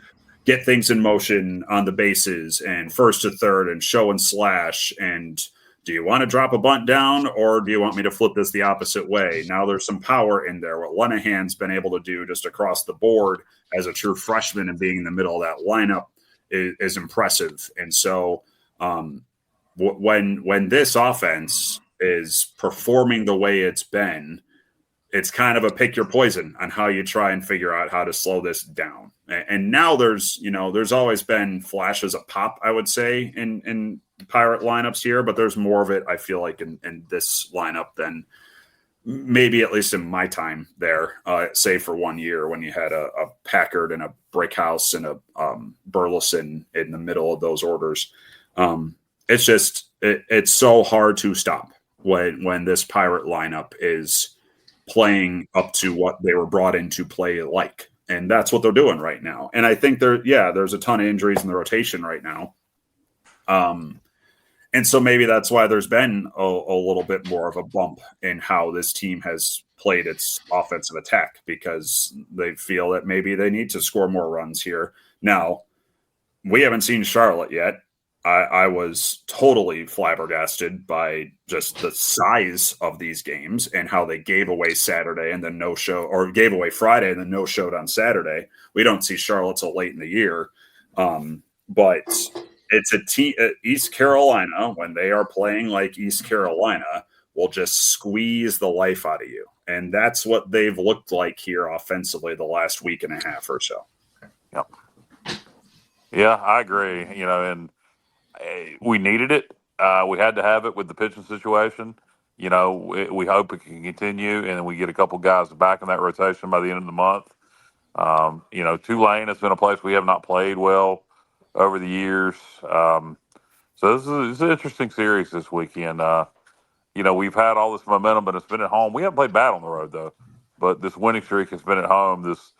get things in motion on the bases and first to third and show and slash. And do you want to drop a bunt down or do you want me to flip this the opposite way? Now there's some power in there. What Lenahan's been able to do just across the board as a true freshman and being in the middle of that lineup is impressive. And so when this offense is performing the way it's been, it's kind of a pick your poison on how you try and figure out how to slow this down. And now there's always been flashes of pop, I would say, in Pirate lineups here, but there's more of it, I feel like, in this lineup than maybe at least in my time there, say for 1 year when you had a Packard and a Brickhouse and a Burleson in the middle of those orders. It's just, it's so hard to stop when this Pirate lineup is playing up to what they were brought in to play like. And that's what they're doing right now. And I think there's a ton of injuries in the rotation right now. And so maybe that's why there's been a little bit more of a bump in how this team has played its offensive attack, because they feel that maybe they need to score more runs here. Now, we haven't seen Charlotte yet. I was totally flabbergasted by just the size of these games and how they gave away Saturday and then gave away Friday and then no-showed on Saturday. We don't see Charlotte till late in the year. But it's a team, East Carolina, when they are playing like East Carolina, will just squeeze the life out of you. And that's what they've looked like here offensively the last week and a half or so.
Yep. Yeah, I agree. And we needed it. We had to have it with the pitching situation. We hope it can continue, and then we get a couple guys back in that rotation by the end of the month. Tulane has been a place we have not played well over the years. So this is an interesting series this weekend. We've had all this momentum, but it's been at home. We haven't played bad on the road, though. But this winning streak has been at home, this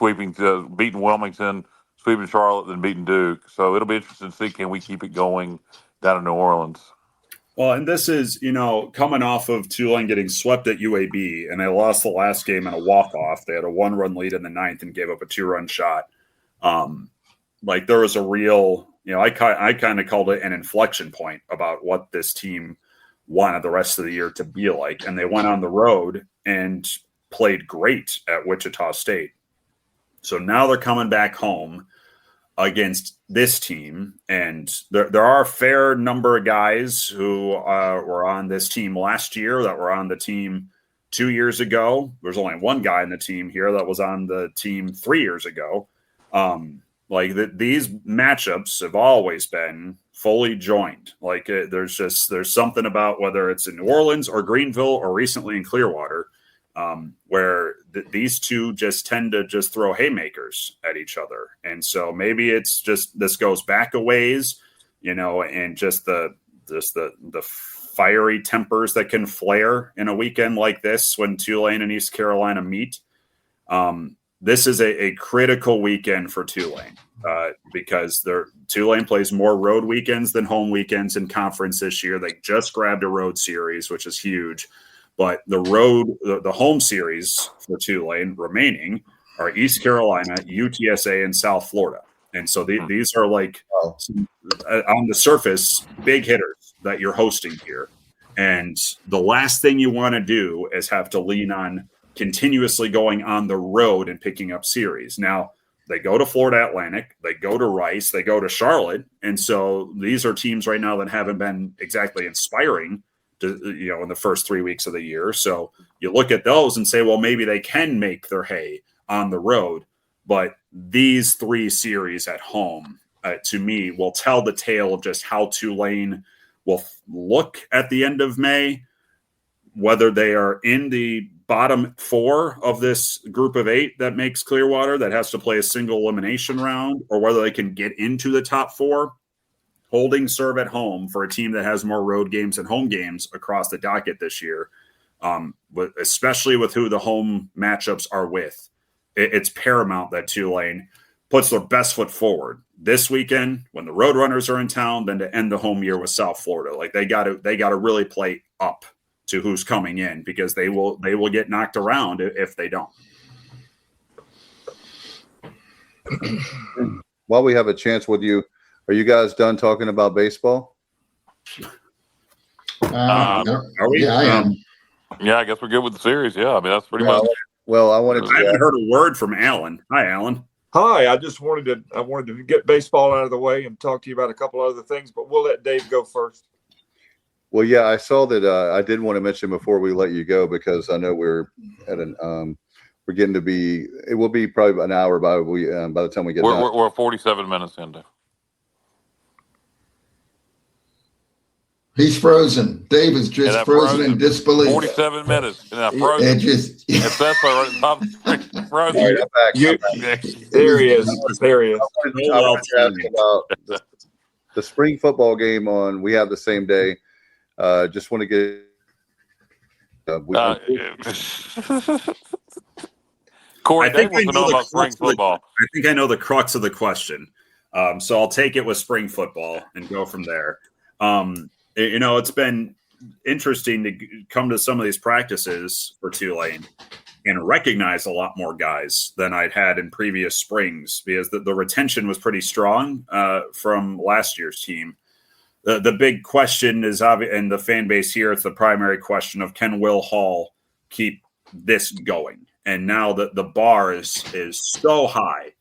beating Wilmington, sweeping Charlotte, then beating Duke. So it'll be interesting to see, can we keep it going down in New Orleans?
Well, and this is, coming off of Tulane getting swept at UAB, and they lost the last game in a walk-off. They had a 1-run lead in the 9th and gave up a 2-run shot. There was a real, I kind of called it an inflection point about what this team wanted the rest of the year to be like. And they went on the road and played great at Wichita State. So now they're coming back home against this team, and there are a fair number of guys who were on this team last year that were on the team 2 years ago. There's only one guy in the team here that was on the team 3 years ago. These matchups have always been fully joined. There's something about whether it's in New Orleans or Greenville or recently in Clearwater. where these two just tend to just throw haymakers at each other. And so maybe it's just this goes back a ways, and just the fiery tempers that can flare in a weekend like this when Tulane and East Carolina meet. This is a critical weekend for Tulane because Tulane plays more road weekends than home weekends in conference this year. They just grabbed a road series, which is huge. But the home series for Tulane remaining are East Carolina, UTSA, and South Florida. And so these are like on the surface, big hitters that you're hosting here. And the last thing you want to do is have to lean on continuously going on the road and picking up series. Now, they go to Florida Atlantic, they go to Rice, they go to Charlotte. And so these are teams right now that haven't been exactly inspiring in the first 3 weeks of the year. So you look at those and say, well, maybe they can make their hay on the road. But these 3 series at home, to me, will tell the tale of just how Tulane will look at the end of May, whether they are in the bottom 4 of this group of 8 that makes Clearwater, that has to play a single elimination round, or whether they can get into the top 4. Holding serve at home for a team that has more road games and home games across the docket this year, but especially with who the home matchups are with, it's paramount that Tulane puts their best foot forward this weekend when the Roadrunners are in town, than to end the home year with South Florida. Like they got to really play up to who's coming in, because they will get knocked around if they don't.
While we have a chance with you, are you guys done talking about baseball?
Are we?
Yeah, I am.
Yeah, I guess we're good with the series. Yeah, I mean, that's pretty much.
Well, I
haven't heard a word from Alan. Hi, Alan.
Hi, I wanted to get baseball out of the way and talk to you about a couple other things, but we'll let Dave go first.
Well, yeah, I saw that. I did want to mention before we let you go, because I know we're at we're getting to be. It will be probably an hour by the time we get done.
We're 47 minutes into.
He's frozen. Dave is just frozen in disbelief.
47 minutes. And I frozen.
It just.
It's that's right at the top of the screen. Frozen.
All right, I'm back.
There he is. There he is.
I wanted to ask about the spring football game on. We have the same day. Just want to get.
Corey,
I think I know
about spring football.
I think I know the crux of the question. So I'll take it with spring football and go from there. It's been interesting to come to some of these practices for Tulane and recognize a lot more guys than I'd had in previous springs, because the retention was pretty strong from last year's team. The big question is, and the fan base here, it's the primary question of, can Will Hall keep this going? And now that the bar is so high,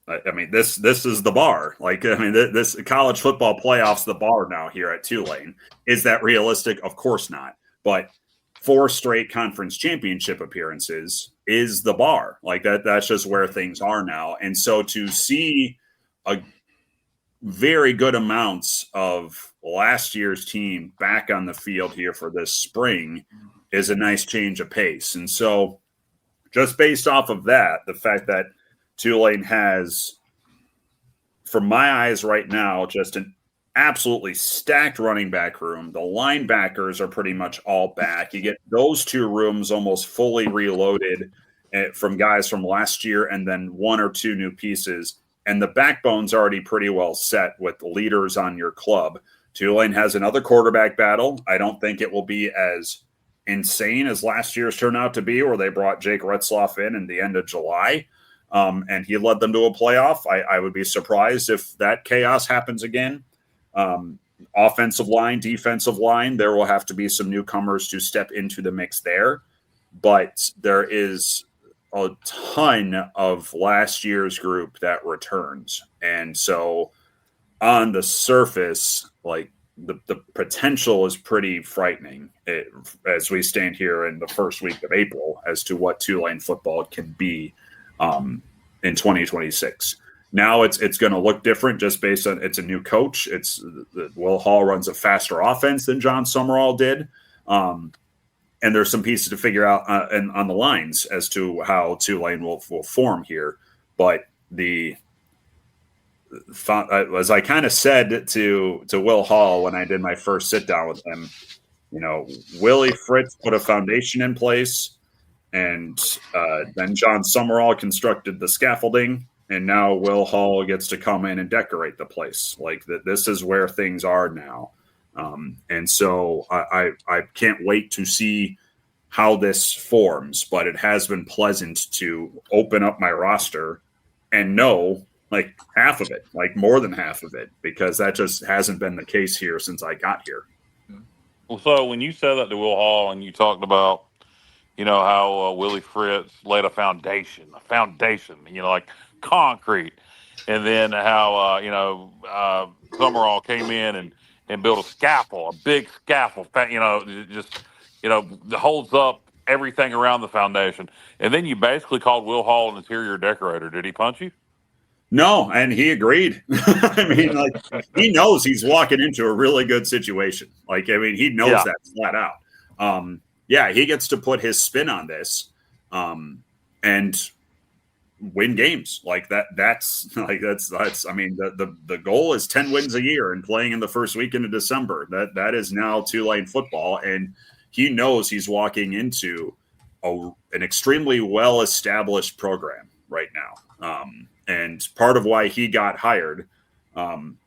I mean, this is the bar. This college football playoffs, the bar now here at Tulane. Is that realistic? Of course not. But 4 straight conference championship appearances is the bar. That's just where things are now. And so to see a very good amounts of last year's team back on the field here for this spring is a nice change of pace. And so just based off of that, the fact that Tulane has, from my eyes right now, just an absolutely stacked running back room. The linebackers are pretty much all back. You get those 2 rooms almost fully reloaded from guys from last year, and then 1 or 2 new pieces. And the backbone's already pretty well set with leaders on your club. Tulane has another quarterback battle. I don't think it will be as insane as last year's turned out to be, where they brought Jake Retzloff in the end of July. And he led them to a playoff. I would be surprised if that chaos happens again. Offensive line, defensive line, there will have to be some newcomers to step into the mix there. But there is a ton of last year's group that returns. And so on the surface, the potential is pretty frightening as we stand here in the first week of April as to what Tulane football can be in 2026. Now it's going to look different just based on it's a new coach. Will Hall runs a faster offense than John Summerall did. and there's some pieces to figure out on the lines as to how Tulane will form here. But as I kind of said to Will Hall when I did my first sit down with him, Willie Fritz put a foundation in place, and then John Summerall constructed the scaffolding, and now Will Hall gets to come in and decorate the place. Like this is where things are now. And so I can't wait to see how this forms, but it has been pleasant to open up my roster and know like half of it, like more than half of it, because that just hasn't been the case here since I got here.
Well, so when you said that to Will Hall and you talked about, how Willie Fritz laid a foundation, like concrete, and then how, Summerall came in and built a big scaffold, that holds up everything around the foundation. And then you basically called Will Hall an interior decorator. Did he punch you?
No, and he agreed. I mean, like he knows he's walking into a really good situation. Like, I mean, he knows that flat out. He gets to put his spin on this, and win games like that. That's. I mean, the goal is 10 wins a year and playing in the first weekend of December. That is now Tulane football, and he knows he's walking into an extremely well-established program right now. And part of why he got hired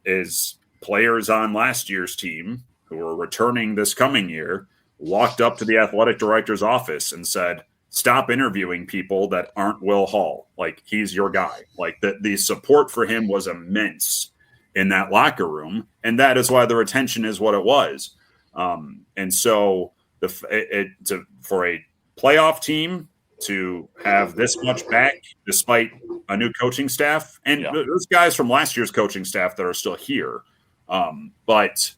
is players on last year's team who are returning this coming year walked up to the athletic director's office and said, stop interviewing people that aren't Will Hall. Like, he's your guy. Like, the support for him was immense in that locker room, and that is why the retention is what it was. And so for a playoff team to have this much back despite a new coaching staff, and there's guys from last year's coaching staff that are still here, but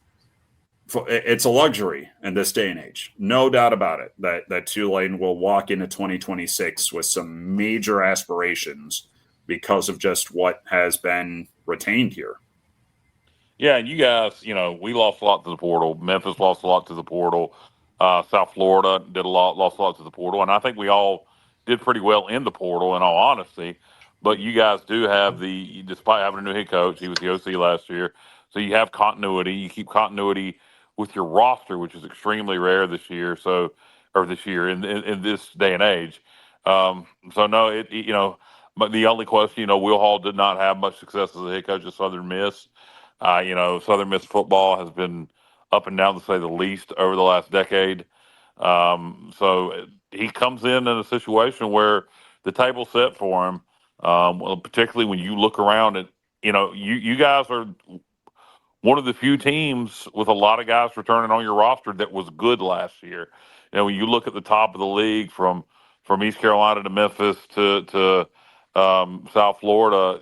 it's a luxury in this day and age. No doubt about it that Tulane will walk into 2026 with some major aspirations because of just what has been retained here.
Yeah, and you guys, we lost a lot to the portal. Memphis lost a lot to the portal. South Florida lost a lot to the portal, and I think we all did pretty well in the portal, in all honesty. But you guys do have despite having a new head coach, he was the OC last year, so you have continuity. You keep continuity with your roster, which is extremely rare this year. In this day and age. But the only question, Will Hall did not have much success as a head coach at Southern Miss. Southern Miss football has been up and down, to say the least, over the last decade. So he comes in a situation where the table's set for him. Particularly when you look around at, you guys are one of the few teams with a lot of guys returning on your roster that was good last year. When you look at the top of the league from East Carolina to Memphis to South Florida,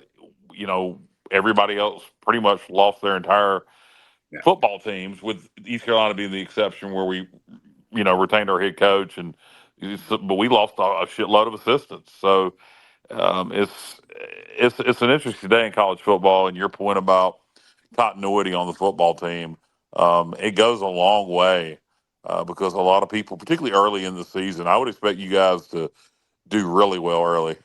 everybody else pretty much lost their entire football teams, with East Carolina being the exception where we, retained our head coach, but we lost a shitload of assistants. So it's an interesting day in college football, and your point about continuity on the football team, it goes a long way because a lot of people, particularly early in the season, I would expect you guys to do really well early.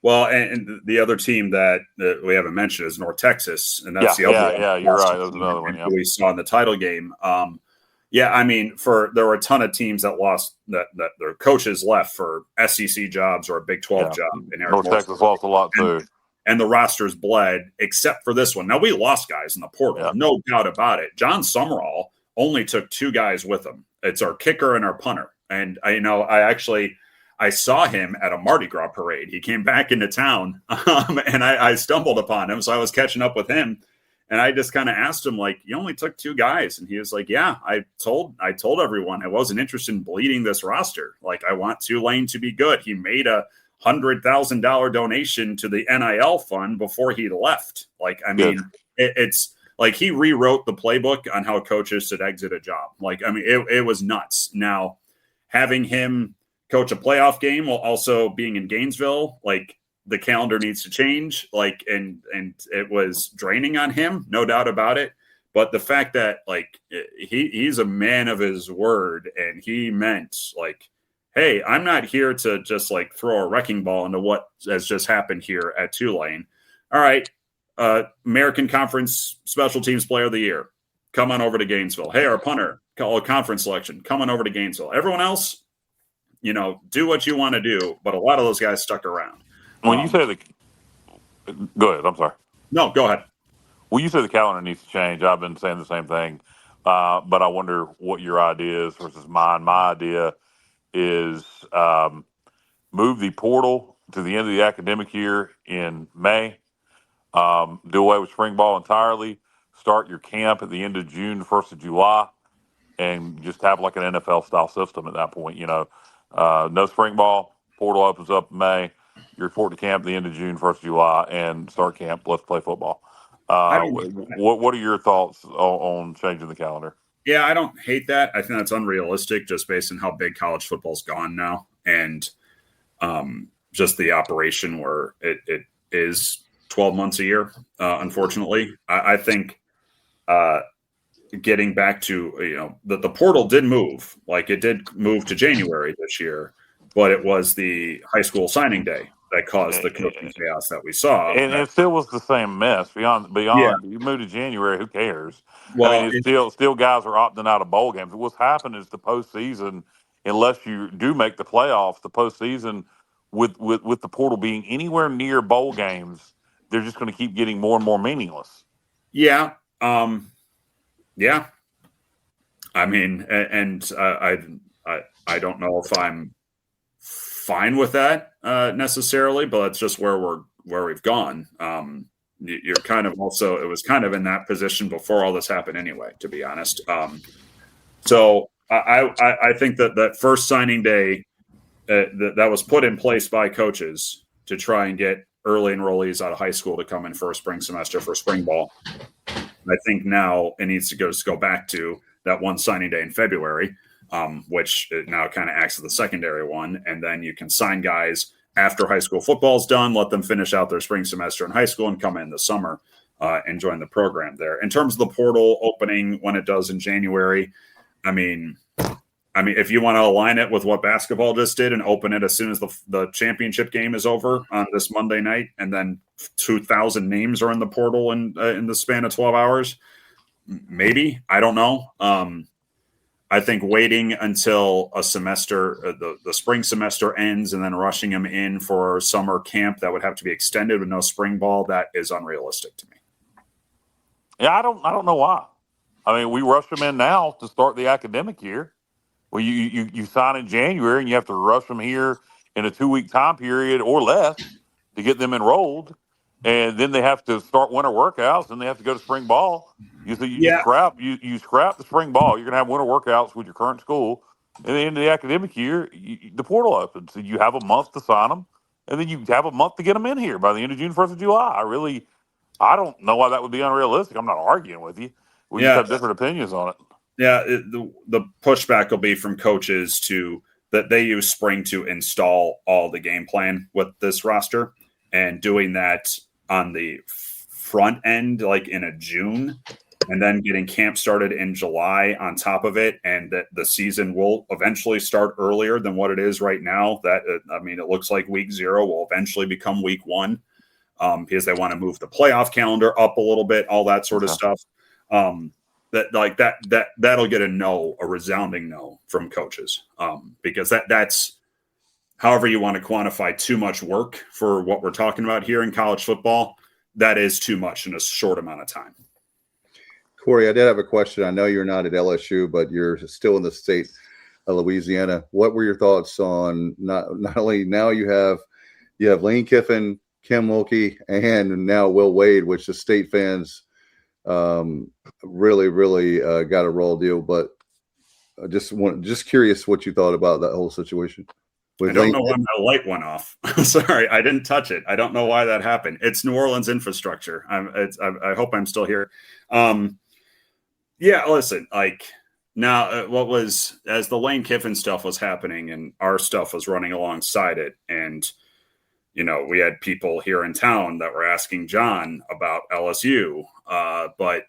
Well, and the other team that we haven't mentioned is North Texas, and that's the other one.
Yeah, you're right. That's another one. Yeah.
We saw in the title game. I mean, there were a ton of teams that lost that their coaches left for SEC jobs or a Big 12 job. And
North Texas lost a lot too.
And the rosters bled, except for this one. Now, we lost guys in the portal, no doubt about it. John Summerall only took 2 guys with him. It's our kicker and our punter. And I saw him at a Mardi Gras parade. He came back into town, and I stumbled upon him. So I was catching up with him, and I just kind of asked him, like, you only took 2 guys. And he was like, yeah, I told everyone I wasn't interested in bleeding this roster. Like, I want Tulane to be good. He made a $100,000 donation to the NIL fund before he left. Like, I mean, it's like he rewrote the playbook on how coaches should exit a job. Like, I mean, it was nuts. Now, having him coach a playoff game while also being in Gainesville, like, the calendar needs to change. Like, and it was draining on him, no doubt about it. But the fact that like he's a man of his word, and he meant like, hey, I'm not here to just like throw a wrecking ball into what has just happened here at Tulane. All right, American Conference Special Teams Player of the Year, come on over to Gainesville. Hey, our punter, conference selection, come on over to Gainesville. Everyone else, do what you want to do. But a lot of those guys stuck around.
When you say go ahead. I'm sorry.
No, go ahead.
Well, you say the calendar needs to change. I've been saying the same thing, but I wonder what your idea is versus mine. My idea is move the portal to the end of the academic year in May, do away with spring ball entirely, start your camp at the end of June, 1st of July, and just have like an NFL-style system at that point. No spring ball, portal opens up in May, you report to camp at the end of June, 1st of July, and start camp, let's play football. What are your thoughts on changing the calendar?
Yeah, I don't hate that. I think that's unrealistic just based on how big college football's gone now, and just the operation where it is 12 months a year, unfortunately. I think getting back to, the portal did move. Like, it did move to January this year, but it was the high school signing day that caused the coaching chaos that we saw.
And it still was the same mess. Beyond you move to January, who cares?
Well,
it's still guys are opting out of bowl games. What's happened is the postseason, unless you do make the playoffs, the postseason with the portal being anywhere near bowl games, they're just going to keep getting more and more meaningless.
Yeah. Yeah. I mean, and I don't know if I'm fine with that necessarily, but that's just where we've gone. You're kind of also, it was kind of in that position before all this happened anyway, to be honest. So I think that first signing day that was put in place by coaches to try and get early enrollees out of high school to come in for a spring semester for spring ball. I think now it needs to go back to that one signing day in February, which now kind of acts as the secondary one. And then you can sign guys after high school football's done, let them finish out their spring semester in high school and come in the summer and join the program there. In terms of the portal opening when it does in January, I mean, if you want to align it with what basketball just did and open it as soon as the championship game is over on this Monday night, and then 2,000 names are in the portal in the span of 12 hours, maybe. I don't know. I think waiting until a semester, the spring semester ends, and then rushing them in for summer camp that would have to be extended with no spring ball, that is unrealistic to me.
Yeah, I don't know why. I mean, we rush them in now to start the academic year. Well, you sign in January, and you have to rush them here in a 2-week time period or less to get them enrolled, and then they have to start winter workouts, and they have to go to spring ball. You scrap the spring ball. You're going to have winter workouts with your current school. At the end of the academic year, the portal opens, so you have a month to sign them, and then you have a month to get them in here by the end of June, 1st of July. I don't know why that would be unrealistic. I'm not arguing with you. We just have different opinions on it.
Yeah, the pushback will be from coaches that they use spring to install all the game plan with this roster, and doing that on the front end, like in a June, and then getting camp started in July on top of it, and that the season will eventually start earlier than what it is right now. It looks like week 0 will eventually become week 1 because they want to move the playoff calendar up a little bit, all that sort of stuff. That'll get a resounding no from coaches, because that's however you want to quantify too much work for what we're talking about here in college football. That is too much in a short amount of time.
Corey, I did have a question. I know you're not at LSU, but you're still in the state of Louisiana. What were your thoughts on not only now you have Lane Kiffin, Kim Mulkey, and now Will Wade, which the state fans really got a raw deal, but just curious what you thought about that whole situation.
I don't know when my light went off. Sorry, I didn't touch it. I don't know why that happened. It's New Orleans infrastructure. I hope I'm still here. Yeah, listen, now what was, as the Lane Kiffin stuff was happening and our stuff was running alongside it, and we had people here in town that were asking John about LSU, but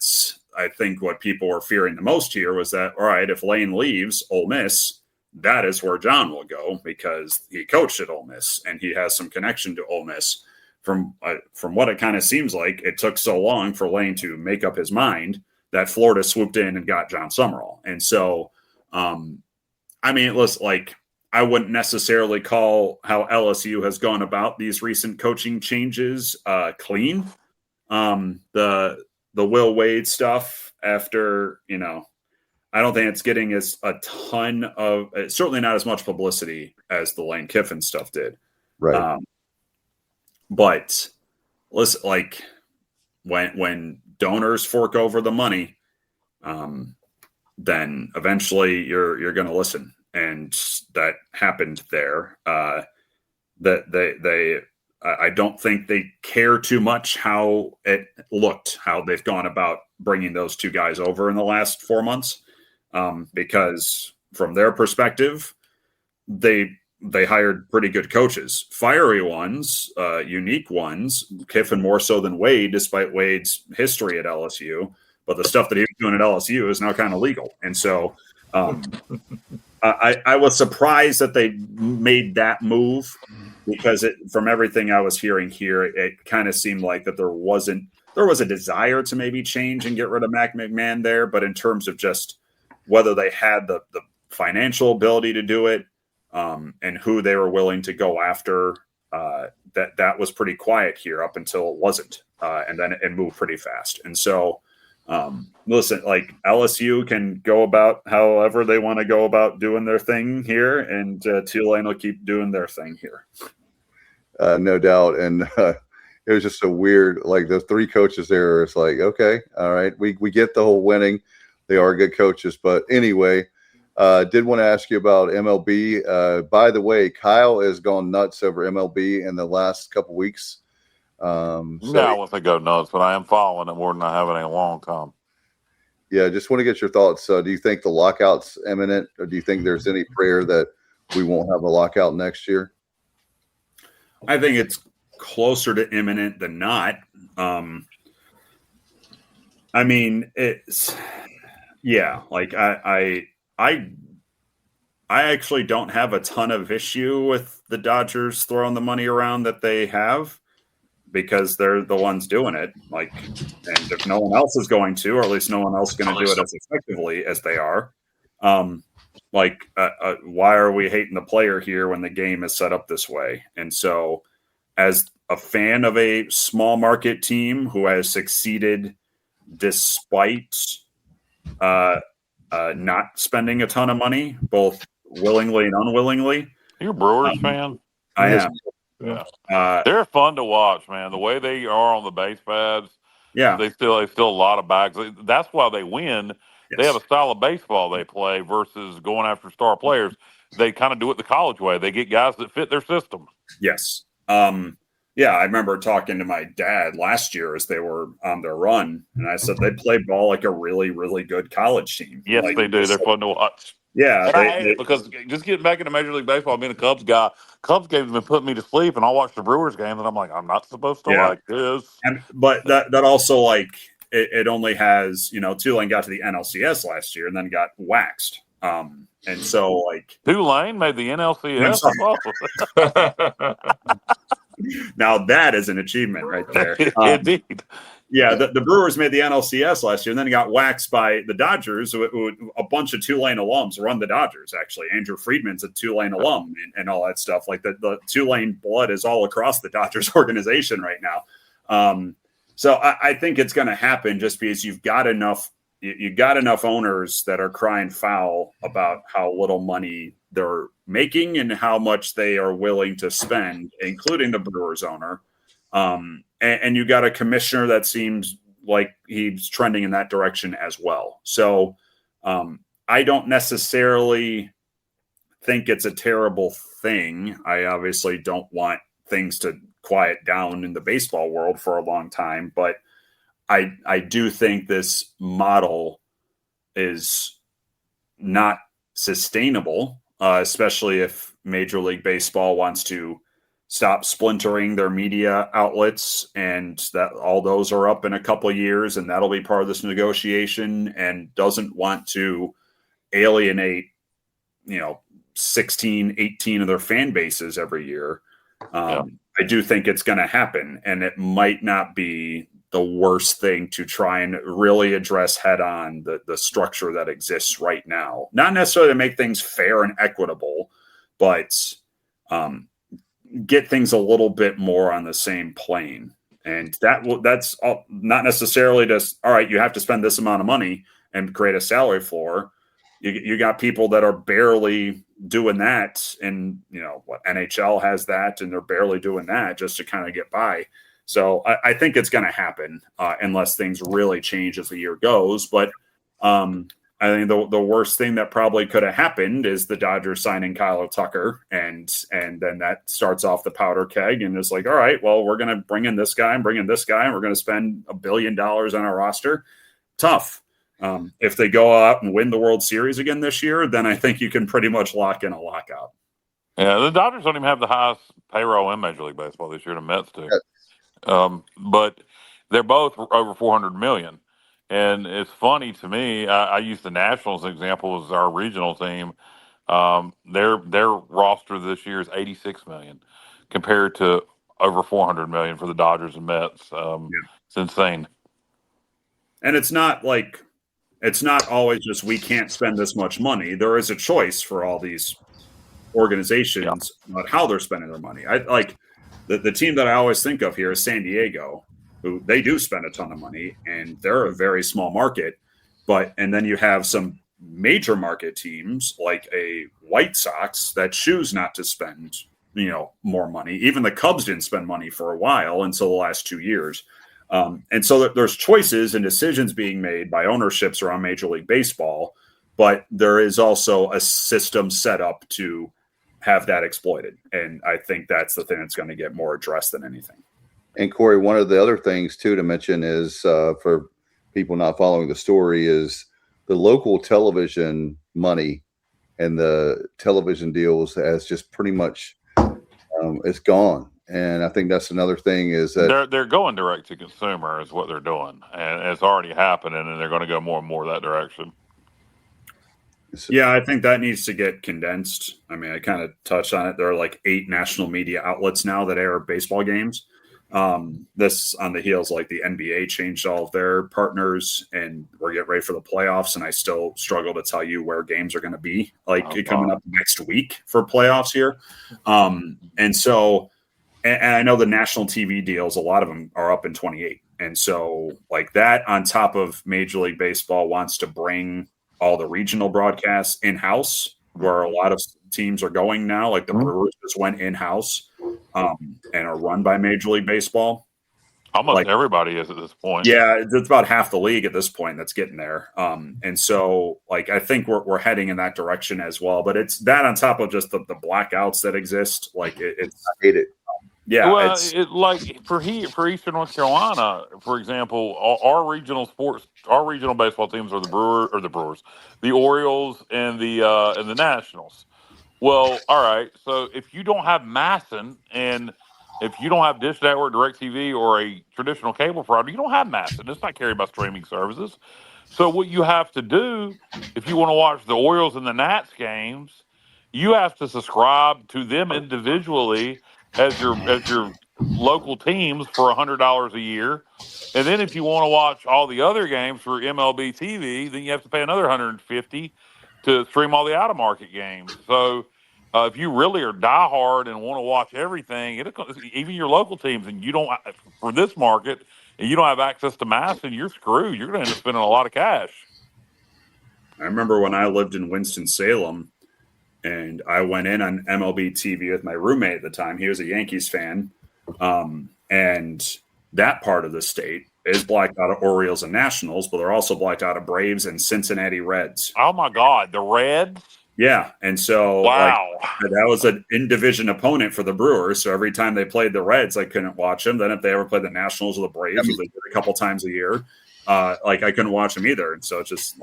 I think what people were fearing the most here was that, all right, if Lane leaves Ole Miss, that is where John will go because he coached at Ole Miss and he has some connection to Ole Miss. From what it kind of seems like, it took so long for Lane to make up his mind that Florida swooped in and got John Summerall. And so, I mean, listen, like, I wouldn't necessarily call how LSU has gone about these recent coaching changes clean. The Will Wade stuff after, you know, I don't think it's getting a ton of, certainly not as much publicity as the Lane Kiffin stuff did.
Right.
But listen, like when donors fork over the money, then eventually you're going to listen. And that happened there. That I don't think they care too much how it looked, how they've gone about bringing those two guys over in the last 4 months, because from their perspective, they hired pretty good coaches, fiery ones, unique ones, Kiffin more so than Wade, despite Wade's history at LSU. But the stuff that he was doing at LSU is now kind of legal. And so I was surprised that they made that move because from everything I was hearing here, it kind of seemed like that there was a desire to maybe change and get rid of Mac McMahon there. But in terms of just whether they had the financial ability to do it, and who they were willing to go after, that was pretty quiet here up until it wasn't, and then it moved pretty fast. And so, listen, like LSU can go about however they want to go about doing their thing here, and Tulane will keep doing their thing here.
No doubt. And it was just so weird. Like those three coaches there, it's like, okay, all right, we get the whole winning. They are good coaches. But anyway, did want to ask you about MLB. By the way, Kyle has gone nuts over MLB in the last couple weeks.
I won't say go nuts, but I am following it more than I have in a long time.
Yeah, just want to get your thoughts. Do you think the lockout's imminent, or do you think there's any prayer that we won't have a lockout next year?
I think it's closer to imminent than not. I mean, it's like I actually don't have a ton of issue with the Dodgers throwing the money around that they have, because they're the ones doing it. Like, and if no one else is going to, or at least no one else is going to do it as effectively as they are, why are we hating the player here when the game is set up this way? And so, as a fan of a small market team who has succeeded despite not spending a ton of money, both willingly and unwillingly.
You're a Brewers fan?
I am.
Yeah. They're fun to watch, man. The way they are on the base pads.
Yeah.
They steal a lot of bags. That's why they win.
Yes.
They have a style of baseball they play versus going after star players. They kind of do it the college way. They get guys that fit their system.
Yes. I remember talking to my dad last year as they were on their run, and I said they play ball like a really, really good college team.
Yes,
like,
they do. They're fun to watch.
Yeah.
I hate it because just getting back into Major League Baseball, being a Cubs guy, Cubs games have been putting me to sleep, and I watch the Brewers game, and I'm like, I'm not supposed to like this.
But that also, like, it only has, Tulane got to the NLCS last year and then got waxed. And so, like,
Tulane made the NLCS.
Now that is an achievement right there.
Indeed.
Yeah, the Brewers made the NLCS last year and then got waxed by the Dodgers. Who a bunch of Tulane alums run the Dodgers, actually. Andrew Friedman's a Tulane alum and all that stuff. Like the Tulane blood is all across the Dodgers organization right now. So I think it's going to happen just because you've got enough owners that are crying foul about how little money they're making and how much they are willing to spend, including the Brewers owner. And you got a commissioner that seems like he's trending in that direction as well. So I don't necessarily think it's a terrible thing. I obviously don't want things to quiet down in the baseball world for a long time, but I do think this model is not sustainable, especially if Major League Baseball wants to stop splintering their media outlets, and that all those are up in a couple of years, and that'll be part of this negotiation, and doesn't want to alienate, 16, 18 of their fan bases every year. I do think it's going to happen, and it might not be the worst thing to try and really address head on the structure that exists right now. Not necessarily to make things fair and equitable, but get things a little bit more on the same plane. And that's all, not necessarily just, all right, you have to spend this amount of money and create a salary floor. You got people that are barely doing that, and NHL has that, and they're barely doing that just to kind of get by. So I think it's going to happen unless things really change as the year goes. But I think the worst thing that probably could have happened is the Dodgers signing Kyle Tucker, and then that starts off the powder keg, and it's like, all right, well, we're going to bring in this guy and bring in this guy, and we're going to spend $1 billion on our roster. Tough. If they go out and win the World Series again this year, then I think you can pretty much lock in a lockout.
Yeah, the Dodgers don't even have the highest payroll in Major League Baseball this year. The Mets do, but they're both over $400 million. And it's funny to me. I use the Nationals example as our regional team. Their roster this year is $86 million, compared to over $400 million for the Dodgers and Mets. It's insane.
And it's not always just we can't spend this much money. There is a choice for all these organizations about how they're spending their money. I like the team that I always think of here is San Diego, who they do spend a ton of money, and they're a very small market. And then you have some major market teams like a White Sox that choose not to spend, more money. Even the Cubs didn't spend money for a while until the last 2 years. And so there's choices and decisions being made by ownerships around Major League Baseball, but there is also a system set up to have that exploited. And I think that's the thing that's going to get more addressed than anything.
And Corey, one of the other things too to mention is for people not following the story is the local television money and the television deals has just pretty much it's gone. And I think that's another thing is that
they're going direct to consumer is what they're doing, and it's already happening, and they're going to go more and more that direction.
Yeah, I think that needs to get condensed. I mean, I kind of touched on it. There are like 8 national media outlets now that air baseball games. This on the heels, like the NBA changed all of their partners, and we're getting ready for the playoffs. And I still struggle to tell you where games are going to be coming up next week for playoffs here. And so. And I know the national TV deals, a lot of them are up in 28. And so like that on top of Major League Baseball wants to bring all the regional broadcasts in-house, where a lot of teams are going now. Like the Brewers just went in-house and are run by Major League Baseball.
Almost everybody is at this point.
Yeah, it's about half the league at this point that's getting there. And so like I think we're heading in that direction as well. But it's that on top of just the blackouts that exist. Like it's
I hate it.
Yeah,
well, like for Eastern North Carolina, for example, our regional baseball teams are the Orioles and the Nationals. Well, all right. So if you don't have Masson, and if you don't have Dish Network, DirecTV, or a traditional cable provider, you don't have Masson. It's not carried by streaming services. So what you have to do, if you want to watch the Orioles and the Nats games, you have to subscribe to them individually as your local teams for $100 a year. And then if you want to watch all the other games for MLB TV, then you have to pay another $150 to stream all the out-of-market games. So if you really are diehard and want to watch everything, even your local teams, and you don't, for this market, and you don't have access to Masson, you're screwed. You're going to end up spending a lot of cash.
I remember when I lived in Winston-Salem, and I went in on MLB TV with my roommate at the time. He was a Yankees fan. And that part of the state is blacked out of Orioles and Nationals, but they're also blacked out of Braves and Cincinnati Reds.
Oh, my God. The Reds?
Yeah. And so
wow,
that was an in-division opponent for the Brewers. So every time they played the Reds, I couldn't watch them. Then if they ever played the Nationals or the Braves, which they did a couple times a year, I couldn't watch them either. And so it's just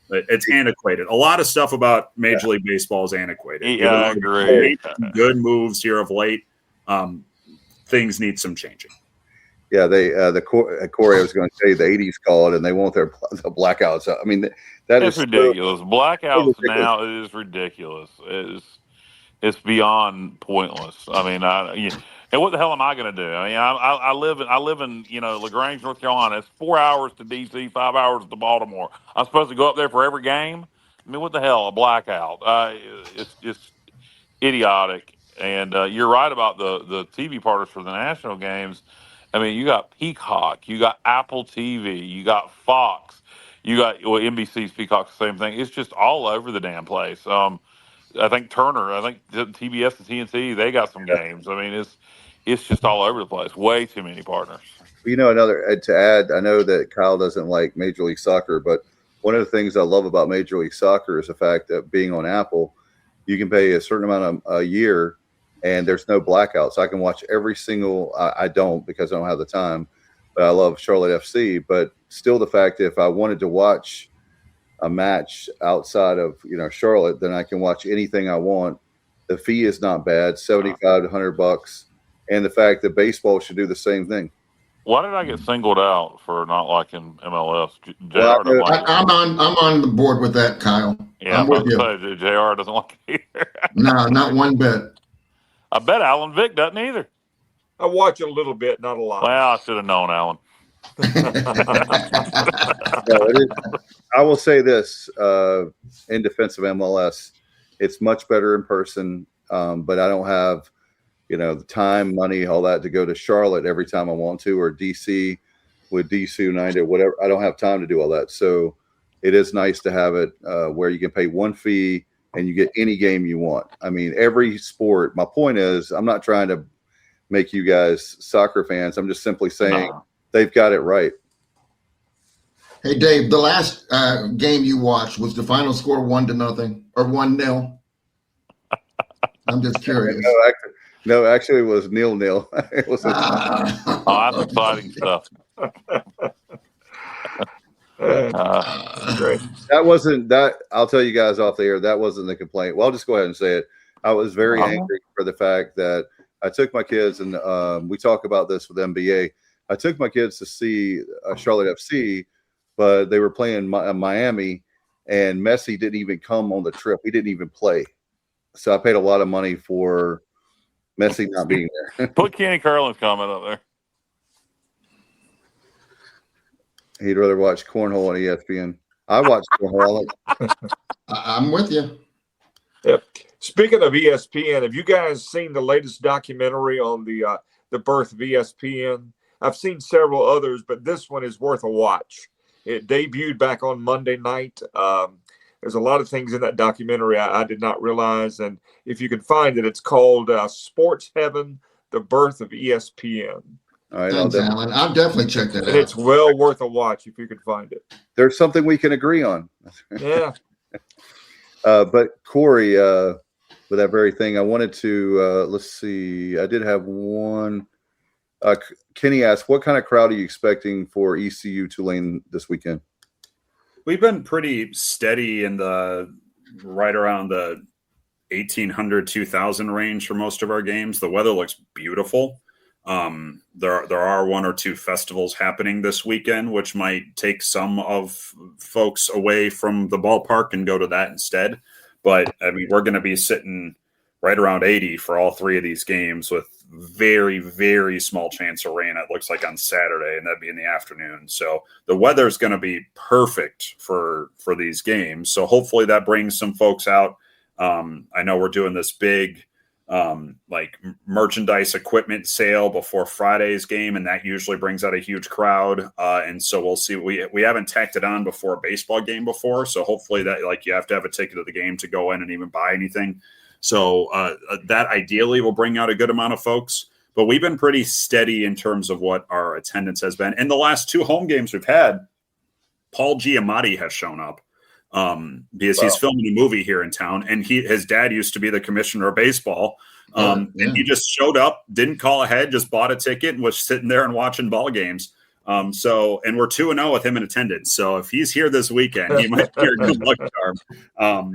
it's antiquated. A lot of stuff about Major League Baseball is antiquated.
Yeah, I agree.
Good moves here of late. things need some changing.
Yeah, Corey, I was going to say the 80s called and they want the blackouts. I mean, that
It's
is
ridiculous. Blackouts
ridiculous.
now is ridiculous. It's beyond pointless. I mean, and what the hell am I going to do? I mean, I live in LaGrange, North Carolina. It's 4 hours to DC, 5 hours to Baltimore. I'm supposed to go up there for every game. I mean, what the hell? A blackout? It's idiotic. And you're right about the TV partners for the national games. I mean, you got Peacock, you got Apple TV, you got Fox, you got NBC's Peacock, the same thing. It's just all over the damn place. I think Turner, I think TBS and TNT, they got some games. I mean, it's just all over the place. Way too many partners.
Another to add, I know that Kyle doesn't like Major League Soccer, but one of the things I love about Major League Soccer is the fact that being on Apple, you can pay a certain amount a year and there's no blackouts. I can watch every single, I don't because I don't have the time, but I love Charlotte FC. But still the fact that if I wanted to watch a match outside of, Charlotte, then I can watch anything I want. The fee is not bad, $75 to $100. And the fact that baseball should do the same thing.
Why did I get singled out for not liking MLS?
I'm on the board with that, Kyle.
Yeah,
I'm with you.
JR doesn't like it either.
No, not one bit.
I bet Alan Vick doesn't either.
I watch a little bit, not a lot.
Well, I should have known, Alan.
I will say this in defense of MLS, it's much better in person, but I don't have the time, money, all that to go to Charlotte every time I want to, or DC with DC United, whatever. I don't have time to do all that. So it is nice to have it where you can pay one fee and you get any game you want. I mean, every sport. My point is, I'm not trying to make you guys soccer fans. I'm just simply saying they've got it right.
Hey, Dave, the last game you watched, was the final score 1-0 or 1-0? I'm just curious.
No, actually, it was 0-0. It was
that's exciting stuff.
Great.
That wasn't that. I'll tell you guys off the air. That wasn't the complaint. Well, I'll just go ahead and say it. I was very angry for the fact that I took my kids, and we talk about this with NBA. I took my kids to see Charlotte FC, but they were playing Miami, and Messi didn't even come on the trip. He didn't even play. So I paid a lot of money for Messi not being there.
Put Kenny Curlin's comment up there.
He'd rather watch cornhole on ESPN. I watch cornhole.
I'm with you.
Yep. Speaking of ESPN, have you guys seen the latest documentary on the birth of ESPN? I've seen several others, but this one is worth a watch. It debuted back on Monday night. There's a lot of things in that documentary I did not realize, and if you can find it, it's called Sports Heaven: The Birth of ESPN.
All right,
Thanks, Alan. I'll definitely check that out.
It's well worth a watch if you can find it.
There's something we can agree on.
Yeah.
But Corey, with that very thing, I wanted to let's see. I did have one. Kenny asked, "What kind of crowd are you expecting for ECU Tulane this weekend?"
We've been pretty steady in the right around the 1,800, 2,000 range for most of our games. The weather looks beautiful. There are one or two festivals happening this weekend, which might take some of folks away from the ballpark and go to that instead. But I mean, we're going to be sitting right around 80 for all three of these games with very, very small chance of rain. It looks like on Saturday, and that'd be in the afternoon. So the weather is going to be perfect for these games. So hopefully that brings some folks out. I know we're doing this big like merchandise equipment sale before Friday's game, and that usually brings out a huge crowd. And so we'll see. We haven't tacked it on before a baseball game before, so hopefully that, like, you have to have a ticket to the game to go in and even buy anything. So that ideally will bring out a good amount of folks. But we've been pretty steady in terms of what our attendance has been. In the last two home games we've had, Paul Giamatti has shown up. Because he's filming a movie here in town, and his dad used to be the commissioner of baseball. And he just showed up, didn't call ahead, just bought a ticket and was sitting there and watching ball games. So, and we're 2-0 with him in attendance. So if he's here this weekend, he might be a good luck charm.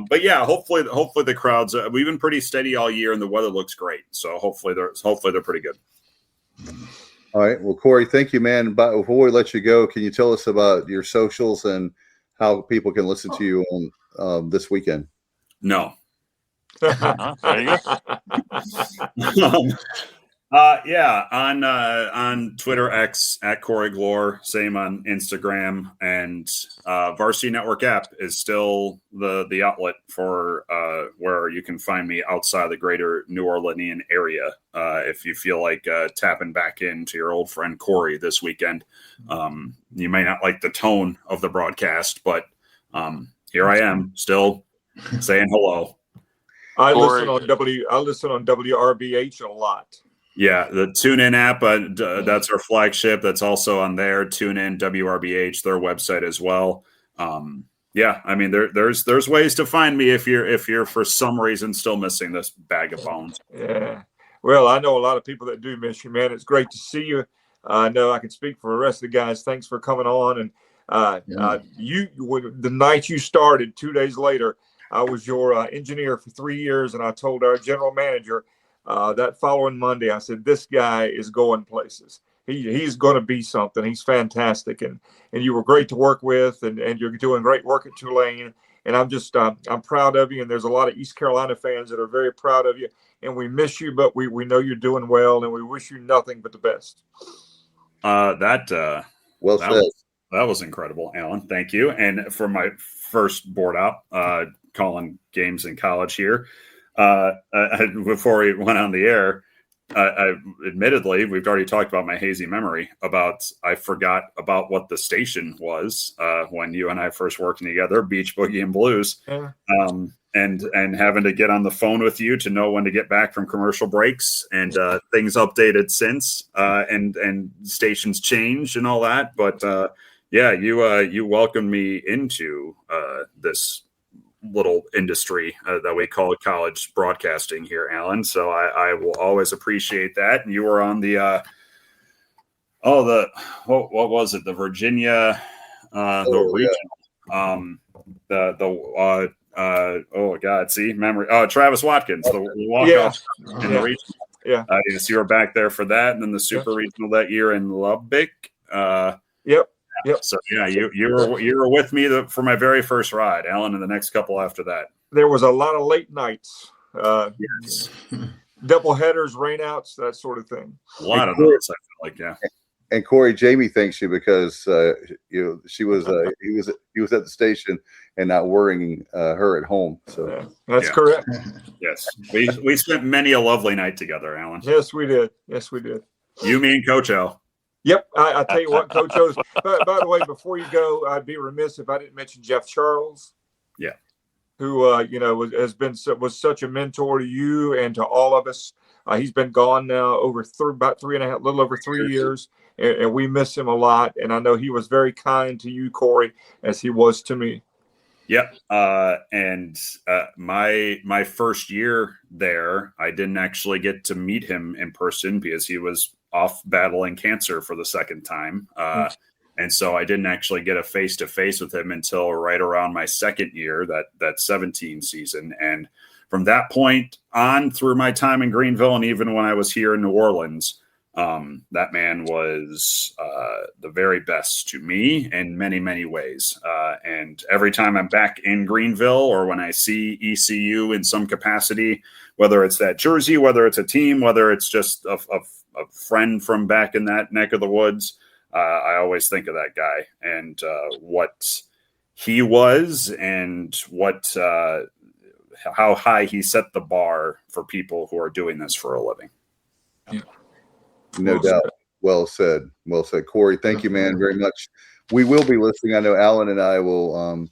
But yeah, hopefully the crowds. We've been pretty steady all year, and the weather looks great. So hopefully they're pretty good.
All right. Well, Corey, thank you, man. But before we let you go, can you tell us about your socials and how people can listen to you on this weekend?
No.
There you go.
Yeah, on Twitter X at Corey Gloor, same on Instagram, and Varsity Network app is still the outlet for where you can find me outside the greater New Orleanian area. If you feel like tapping back into your old friend Corey this weekend, you may not like the tone of the broadcast, but here I am still saying hello.
I listen on WRBH a lot.
Yeah, the TuneIn app, that's our flagship. That's also on there. TuneIn, WRBH, their website as well. Yeah, I mean, there's ways to find me if you're for some reason still missing this bag of bones.
Yeah. Well, I know a lot of people that do miss you, man. It's great to see you. I know I can speak for the rest of the guys. Thanks for coming on. And the night you started, 2 days later, I was your engineer for 3 years, and I told our general manager that following Monday, I said, this guy is going places. He's going to be something. He's fantastic. And you were great to work with, and you're doing great work at Tulane. And I'm just, I'm proud of you. And there's a lot of East Carolina fans that are very proud of you. And we miss you, but we know you're doing well, and we wish you nothing but the best.
Well said.
That was incredible, Alan. Thank you. And for my first board op, calling games in college here, before we went on the air, admittedly, we've already talked about my hazy memory I forgot about what the station was when you and I first worked together, Beach Boogie and Blues, and having to get on the phone with you to know when to get back from commercial breaks, and things updated since, and stations changed and all that. But yeah, you welcomed me into this little industry that we call college broadcasting here, Alan. So I will always appreciate that. And you were on the what was it? The Virginia, regional, oh God, see memory. Oh, Travis Watkins, the walk-off in the regional.
Yeah.
Yes, you were back there for that, and then the super regional that year in Lubbock.
Yep.
So yeah, you were with me for my very first ride, Alan, and the next couple after that.
There was a lot of late nights,
Yes,
double headers, rainouts, that sort of thing.
a lot of those. I feel like, yeah.
And Corey, Jamie thanks you because he was at the station and not worrying her at home. So
that's correct.
Yes, we spent many a lovely night together, Alan.
Yes, we did.
You, me, and Coach O.
Yep. I tell you what, Coach O's. By the way, before you go, I'd be remiss if I didn't mention Jeff Charles.
Yeah.
Who was such a mentor to you and to all of us. He's been gone now about 3.5, little over 3 years, and we miss him a lot. And I know he was very kind to you, Corey, as he was to me.
Yep. And my first year there, I didn't actually get to meet him in person because he was off battling cancer for the second time. And so I didn't actually get a face-to-face with him until right around my second year, that 17 season. And from that point on through my time in Greenville, and even when I was here in New Orleans, that man was the very best to me in many, many ways. And every time I'm back in Greenville, or when I see ECU in some capacity, whether it's that jersey, whether it's a team, whether it's just a friend from back in that neck of the woods, I always think of that guy and what he was, and how high he set the bar for people who are doing this for a living.
Yeah.
No doubt. Well said. Corey, thank you, man, very much. We will be listening. I know Alan and I will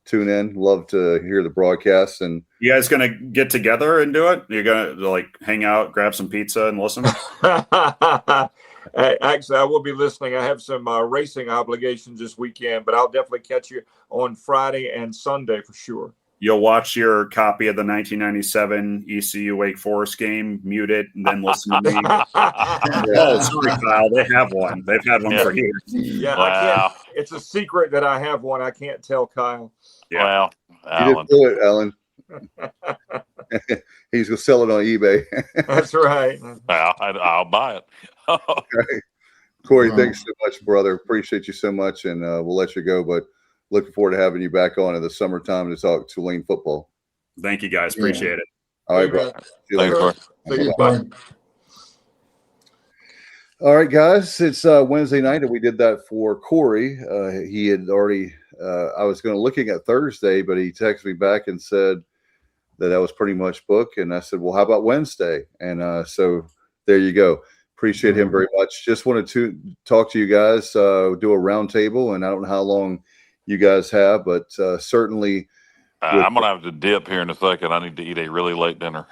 tune in. Love to hear the broadcast. And
you guys gonna get together and do it? You're gonna hang out, grab some pizza, and listen?
Actually, I will be listening. I have some racing obligations this weekend, but I'll definitely catch you on Friday and Sunday for sure.
You'll watch your copy of the 1997 ECU Wake Forest game, mute it, and then listen to me. Oh, sorry, Kyle. They have one. They've had one for years.
Yeah,
Wow.
I can't. It's a secret that I have one. I can't tell Kyle.
Yeah.
Well,
You didn't
Alan.
do it, Alan. He's gonna sell it on eBay.
That's right.
I'll buy it.
Okay. Corey, thanks so much, brother. Appreciate you so much, and we'll let you go. But looking forward to having you back on in the summertime to talk Tulane football.
Thank you, guys. Appreciate it.
All right, bro. See you
Thanks,
later.
Corey.
See you. Bye.
All right, guys. It's Wednesday night, and we did that for Corey. He had already. I was going to looking at Thursday, but he texted me back and said that was pretty much booked. And I said, "Well, how about Wednesday?" And so there you go. Appreciate him very much. Just wanted to talk to you guys, do a roundtable, and I don't know how long you guys have, but certainly.
I'm going to have to dip here in a second. I need to eat a really late dinner.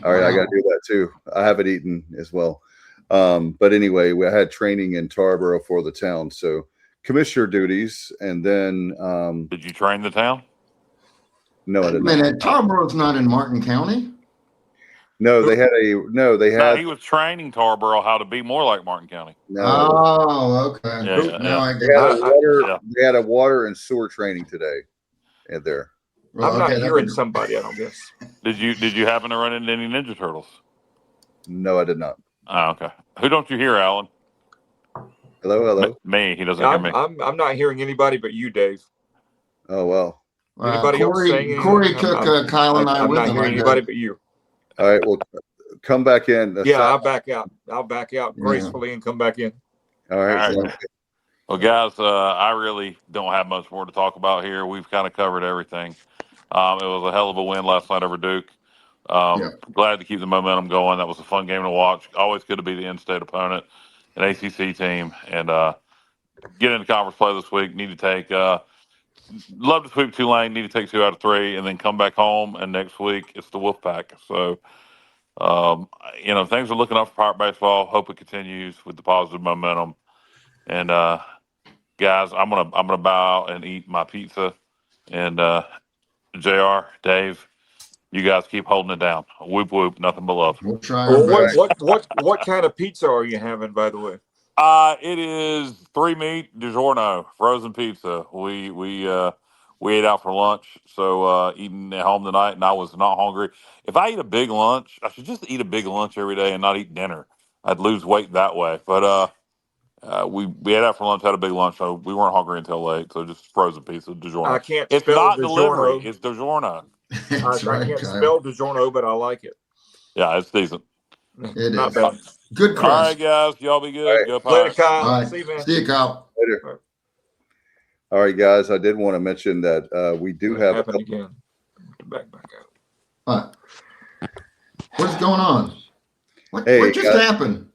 All right, I got to do that too. I haven't eaten as well. But anyway, we had training in Tarboro for the town. So commissioner duties. And then.
Did you train the town?
No, I didn't.
Wait a minute, Tarboro's not in Martin County.
No, they had
No, he was training Tarboro how to be more like Martin County.
No.
Oh, okay.
Yeah,
Now I
They
get
had,
it.
they had a water and sewer training today. And there.
Well,
I'm not
okay,
hearing somebody, I don't guess.
Did you happen to run into any Ninja Turtles?
No, I did not.
Oh, okay. Who don't you hear, Alan?
Hello.
Me. He doesn't hear me.
I'm not hearing anybody but you, Dave.
Oh, well.
Anybody else saying anything?
Corey took Kyle and I
I'm
with
not
him.
hearing anybody but you.
All right. Well, come back in.
Yeah, I'll back out. I'll back out gracefully and come back in.
All right.
All right. Well, guys, I really don't have much more to talk about here. We've kind of covered everything. It was a hell of a win last night over Duke. Glad to keep the momentum going. That was a fun game to watch. Always good to be the in-state opponent, an ACC team, and get into conference play this week. Need to take love to sweep Tulane. Need to take 2 out of 3, and then come back home. And next week it's the Wolfpack. So, things are looking up for Pirate baseball. Hope it continues with the positive momentum. And guys, I'm gonna bow and eat my pizza. And JR, Dave, you guys keep holding it down. Whoop whoop, nothing but love.
We'll try.
What kind of pizza are you having, by the way?
It is 3 meat DiGiorno frozen pizza. We ate out for lunch, so eating at home tonight, and I was not hungry. If I eat a big lunch, I should just eat a big lunch every day and not eat dinner. I'd lose weight that way. But we ate out for lunch, had a big lunch, so we weren't hungry until late. So just frozen pizza, DiGiorno.
I can't.
It's
spell
not
DiGiorno.
delivery. It's DiGiorno.
That's
I
right,
can't
Kyle.
spell DiGiorno, but I like it.
Yeah, it's decent.
It
Not
is.
bad.
Good
All right,
crust.
guys, y'all be good.
All right.
Go
Later,
Pirates.
Kyle.
All right.
See you, man.
See you, Kyle.
Later. All right, guys. I did want to mention that we do have.
Happened again. Back out.
What? What's going on? What
Hey,
just
guys.
happened?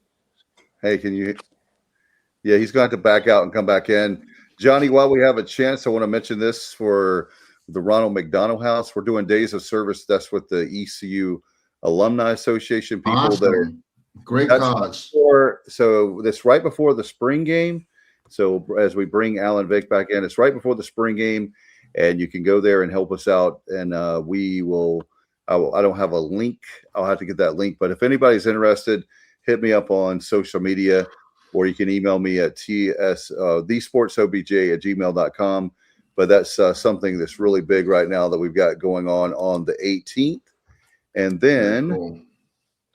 Hey, can you? Yeah, he's going to have to back out and come back in. Johnny, while we have a chance, I want to mention this for the Ronald McDonald House. We're doing days of service. That's with the ECU Alumni Association people that are
Awesome. Great cause.
so that's right before the spring game. So as we bring Alan Vick back in, it's right before the spring game, and you can go there and help us out. And we will. I don't have a link. I'll have to get that link. But if anybody's interested, hit me up on social media, or you can email me at thesportsobj@gmail.com. But that's something that's really big right now that we've got going on the 18th. And then
Cool.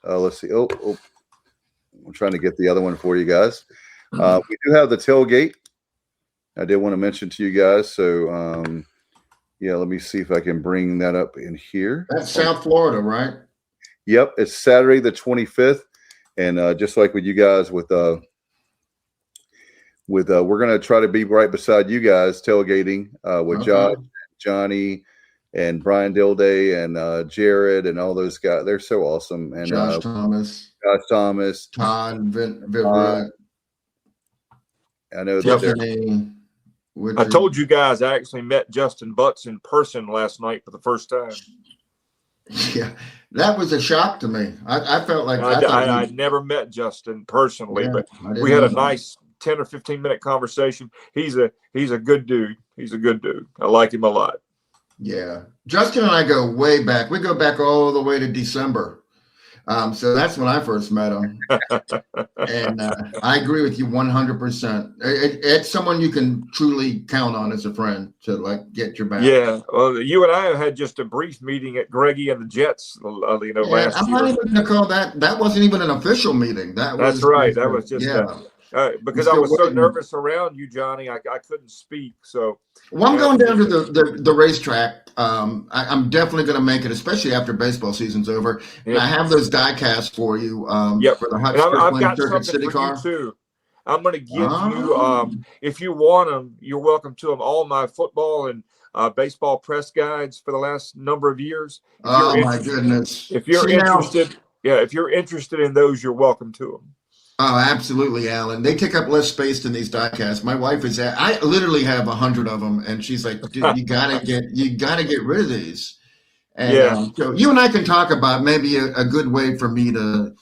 let's see. Oh, I'm trying to get the other one for you guys. We do have the tailgate. I did want to mention to you guys. So, yeah, let me see if I can bring that up in here.
That's South Florida, right?
Yep, it's Saturday the 25th, and just like with you guys, with we're gonna try to be right beside you guys tailgating with
Okay.
Josh, Johnny, and Brian Dilday, and Jared, and all those guys. They're so awesome. And
Josh Thomas, Todd Viverett,
I know that they're.
Tiffany.
I told you guys I actually met Justin Butts in person last night for the first time.
Yeah, that was a shock to me. I felt like
I'd never met Justin personally, but we had a nice 10 or 15 minute conversation. He's a good dude. He's a good dude. I like him a lot.
Yeah. Justin and I go way back. We go back all the way to December. So that's when I first met him. And I agree with you 100%. It's someone you can truly count on as a friend to like get your back.
Yeah. Well, you and I had just a brief meeting at Greggy and the Jets, last
I'm
year.
not even going to call that. That wasn't even an official meeting.
That's right. That was just because I was so nervous around you, Johnny. I couldn't speak. So,
well, I'm going down to the racetrack. I'm definitely going to make it, especially after baseball season's over. And I have those die casts for you. For the
I've got something City for car. You too. I'm going to give you, if you want them, you're welcome to them. All my football and baseball press guides for the last number of years.
Oh my goodness!
If you're interested, if you're interested in those, you're welcome to them.
Oh, absolutely, Alan. They take up less space than these diecasts. My wife is I literally have 100 of them, and she's like, "Dude, you gotta get rid of these." And so you and I can talk about maybe a good way for me to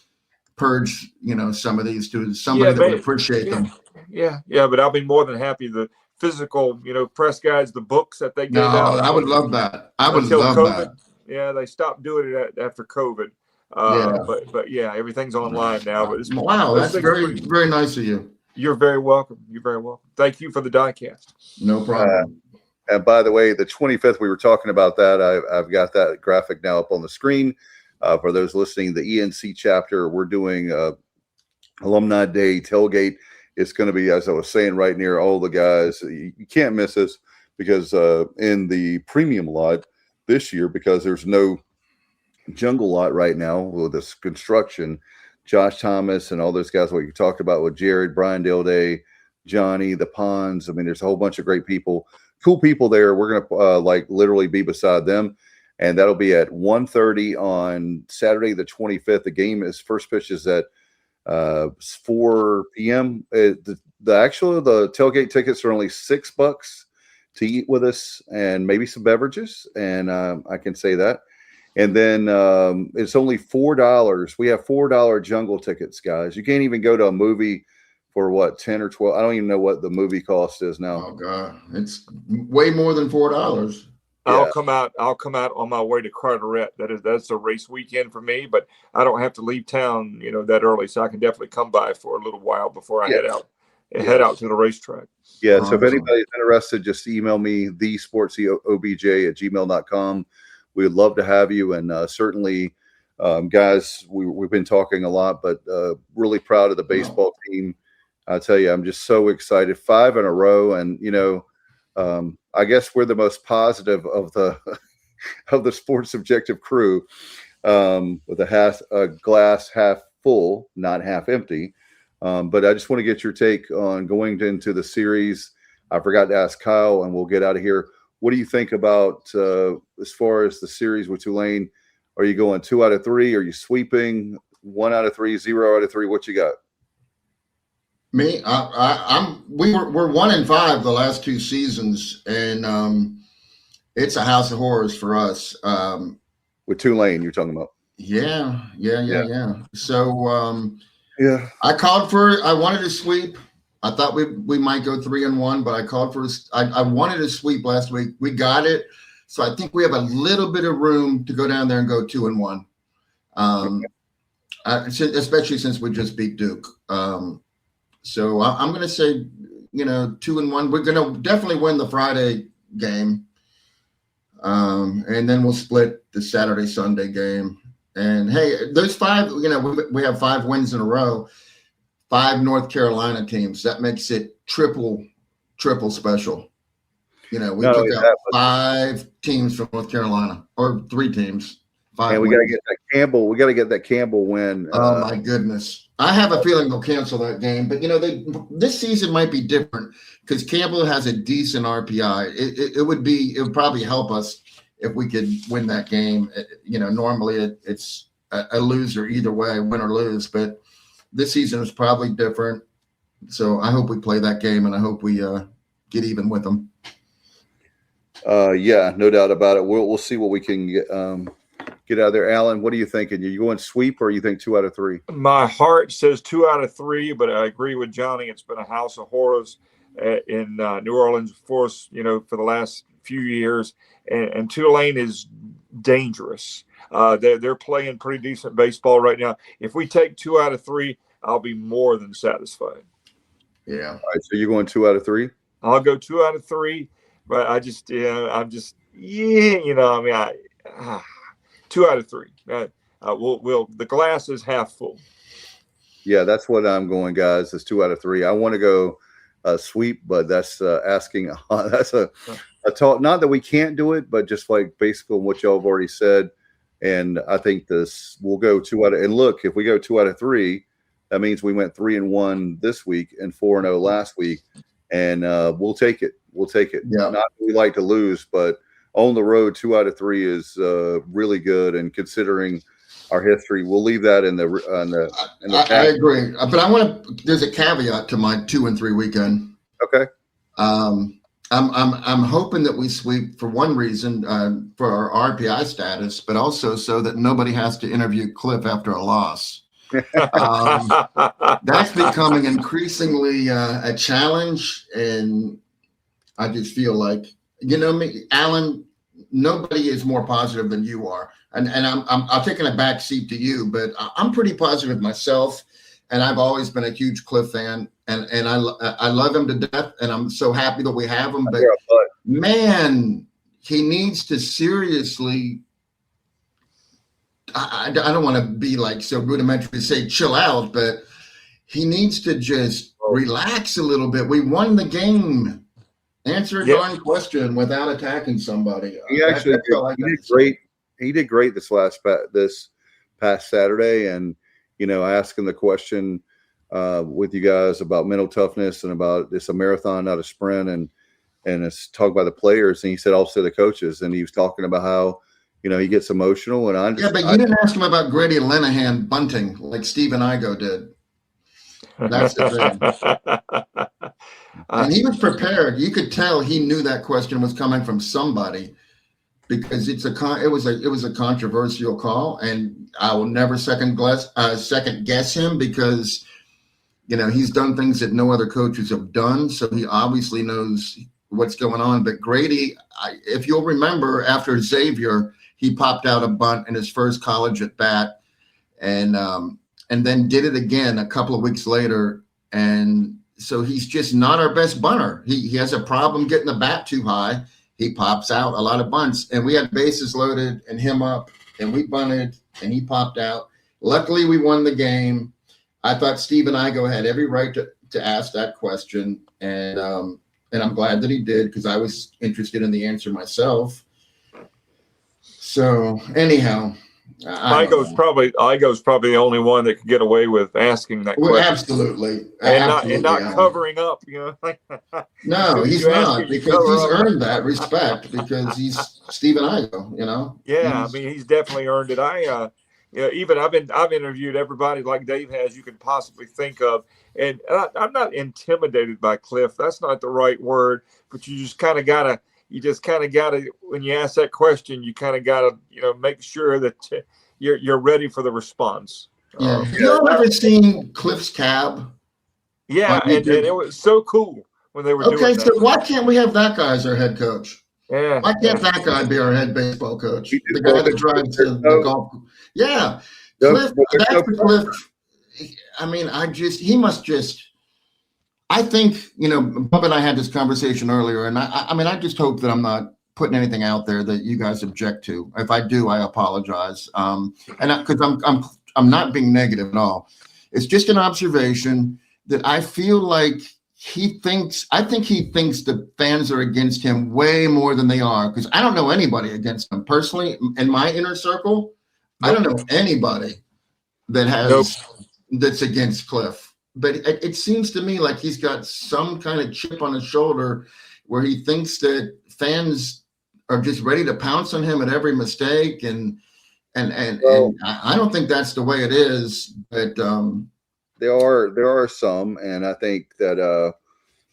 purge, some of these to somebody that would appreciate them.
Yeah, but I'll be more than happy. The physical, press guides, the books that they gave out.
I would love that. I would love that.
Yeah, they stopped doing it after COVID. But everything's online now. But
wow, that's very, very nice of you.
You're very welcome. You're very welcome. Thank you for the diecast.
No problem.
And by the way, the 25th, we were talking about that. I've got that graphic now up on the screen. For those listening, the ENC chapter, we're doing Alumni Day tailgate. It's going to be, as I was saying, right near all the guys. You can't miss us because in the premium lot this year, because there's no jungle lot right now with this construction, Josh Thomas and all those guys, what you talked about with Jared, Brian Dilday, Johnny, the Ponds. I mean, there's a whole bunch of great people, cool people there. We're going to literally be beside them. And that'll be at 1:30 on Saturday, the 25th. The game is first pitch is at 4 p.m. The tailgate tickets are only $6 to eat with us and maybe some beverages. And I can say that. And then it's only $4. We have $4 jungle tickets, guys. You can't even go to a movie for what, 10 or 12. I don't even know what the movie cost is now.
Oh God, it's way more than $4.
I'll come out on my way to Carteret. That's a race weekend for me, but I don't have to leave town, that early, so I can definitely come by for a little while before I head out to the racetrack.
Yeah. So if anybody's interested, just email me thesportsobj@gmail.com. We would love to have you, and certainly, guys, we've been talking a lot, but really proud of the baseball team. I tell you, I'm just so excited. 5 in a row, and I guess we're the most positive of the of the Sports Objective crew, with a glass half full, not half empty. But I just want to get your take on going into the series. I forgot to ask Kyle, and we'll get out of here. What do you think about as far as the series with Tulane? Are you going 2 out of 3? Are you sweeping 1 out of 3, 0 out of 3? What you got?
Me, we're 1-5 the last 2 seasons, and it's a house of horrors for us.
With Tulane, you're talking about?
Yeah. So I wanted to sweep. I thought we might go 3-1, but I wanted to sweep last week. We got it, so I think we have a little bit of room to go down there and go 2-1. Especially since we just beat Duke. So I'm going to say, 2-1. We're going to definitely win the Friday game. And then we'll split the Saturday, Sunday game. And hey, those 5, we have 5 wins in a row, 5 North Carolina teams. That makes it triple special. We took out 5 teams from North Carolina, or 3 teams. 5
and we got to get that Campbell. We got to get that Campbell win.
Oh my goodness. I have a feeling they'll cancel that game, but this season might be different because Campbell has a decent RPI. It would probably help us if we could win that game. Normally it's a loser either way, win or lose, but this season is probably different. So I hope we play that game, and I hope we get even with them.
Yeah, no doubt about it. We'll see what we can get out of there. Alan, what are you thinking? Are you going sweep, or you think 2 out of 3?
My heart says 2 out of 3, but I agree with Johnny. It's been a house of horrors. in New Orleans for us, for the last few years, and Tulane is dangerous. They're playing pretty decent baseball right now. If we take 2 out of 3, I'll be more than satisfied.
Yeah.
All right, so you're going 2 out of 3?
I'll go 2 out of 3, but I'm just 2 out of 3. The glass is half full.
Yeah, that's what I'm going, guys. Is 2 out of 3. I want to go sweep, but that's asking. That's a talk. Not that we can't do it, but just like basically what y'all have already said. And I think we'll go 2 out of. And look, if we go 2 out of 3, that means we went 3-1 this week and 4-0 last week, and we'll take it. We'll take it.
Yeah.
Not that we like to lose, but on the road, 2 out of 3 is really good. And considering our history, we'll leave that in the
I agree, but there's a caveat to my 2 and 3 weekend.
Okay.
I'm hoping that we sweep for one reason, for our RPI status, but also so that nobody has to interview Cliff after a loss. That's becoming increasingly a challenge, and I just feel like, me, Alan, nobody is more positive than you are, and I'm taking a back seat to you, but I'm pretty positive myself, and I've always been a huge Cliff fan, and I love him to death, and I'm so happy that we have him. But man, he needs to seriously. I don't want to be like so rudimentary to say chill out, but he needs to just relax a little bit. We won the game. Answer a darn question without attacking somebody.
He actually did great. He did great this past Saturday, and I asked him the question with you guys about mental toughness and about it's a marathon, not a sprint, and it's talk about the players, and he said also the coaches, and he was talking about how he gets emotional, and
but you didn't ask him about Grady Linehan bunting like Stephen Igo did. That's the thing. And he was prepared. You could tell he knew that question was coming from somebody, because it was a controversial call, and I will never second guess him, because he's done things that no other coaches have done, so he obviously knows what's going on. But Grady, if you'll remember, after Xavier, he popped out a bunt in his first college at bat, and then did it again a couple of weeks later. And so he's just not our best bunter. He has a problem getting the bat too high. He pops out a lot of bunts, and we had bases loaded and him up, and we bunted, and he popped out. Luckily, we won the game. I thought Stephen Igo had every right to ask that question, and I'm glad that he did, because I was interested in the answer myself. So anyhow,
Igo's probably the only one that could get away with asking that question.
Absolutely,
and not covering up.
No, he's not, because he's earned that respect, because he's Stephen Igo.
Yeah, he's definitely earned it. I've interviewed everybody like Dave has you can possibly think of, and I'm not intimidated by Cliff. That's not the right word, but you just kind of gotta. When you ask that question, you kind of gotta, make sure that you're ready for the response.
Yeah. Have you ever seen Cliff's cab?
Yeah, and it was so cool when they were doing that. Okay,
so why can't we have that guy as our head coach?
Yeah.
Why can't that guy be our head baseball coach? The guy that drives the golf. Yeah. Cliff, that's Cliff. He must just. I think, Bubba and I had this conversation earlier, and I just hope that I'm not putting anything out there that you guys object to. If I do, I apologize. Because I'm not being negative at all. It's just an observation that I feel like I think he thinks the fans are against him way more than they are, because I don't know anybody against him. Personally, in my inner circle, I don't know anybody that's against Cliff. But it seems to me like he's got some kind of chip on his shoulder where he thinks that fans are just ready to pounce on him at every mistake. And I don't think that's the way it is. But
there are some, and I think that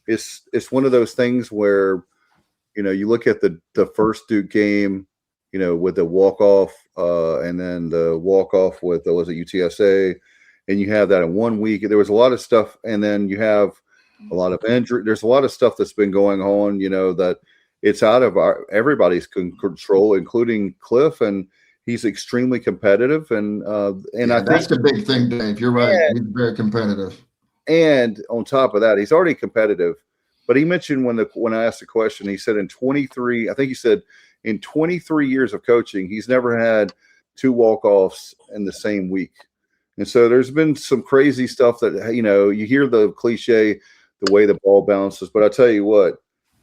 it's one of those things where you look at the first Duke game, with the walk-off, and then the walk-off with was it UTSA. And you have that in 1 week. There was a lot of stuff, and then you have a lot of injury. There's a lot of stuff that's been going on, that it's out of everybody's control, including Cliff, and he's extremely competitive. And I think
that's the big thing, Dave. You're right. He's very competitive.
And on top of that, he's already competitive. But he mentioned when I asked the question, he said in 23 years of coaching, he's never had 2 walk-offs in the same week. And so there's been some crazy stuff that, you hear the cliche, the way the ball bounces. But I'll tell you what,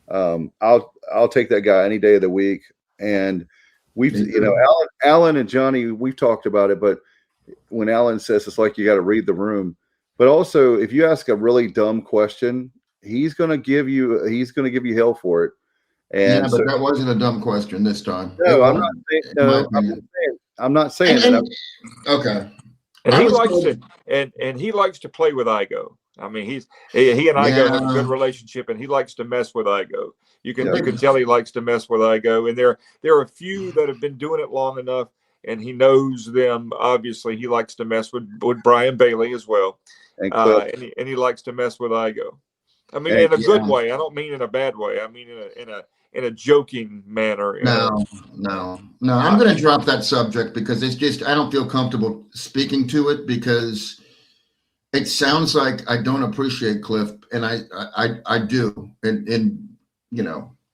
I'll take that guy any day of the week. And we've, Alan and Johnny, we've talked about it. But when Alan says it's like you got to read the room. But also, if you ask a really dumb question, he's going to give you hell for it. And
but that wasn't a dumb question this time.
No, I'm not saying that.
Okay.
And he likes to play with Igo. I mean, he and Igo have a good relationship, and he likes to mess with Igo. You can tell he likes to mess with Igo. And there are a few that have been doing it long enough, and he knows them. Obviously, he likes to mess with Brian Bailey as well, and he likes to mess with Igo. I mean, in a good way. I don't mean in a bad way. I mean in a joking manner.
No. I'm going to drop that subject because it's just I don't feel comfortable speaking to it because it sounds like I don't appreciate Cliff, and I do, in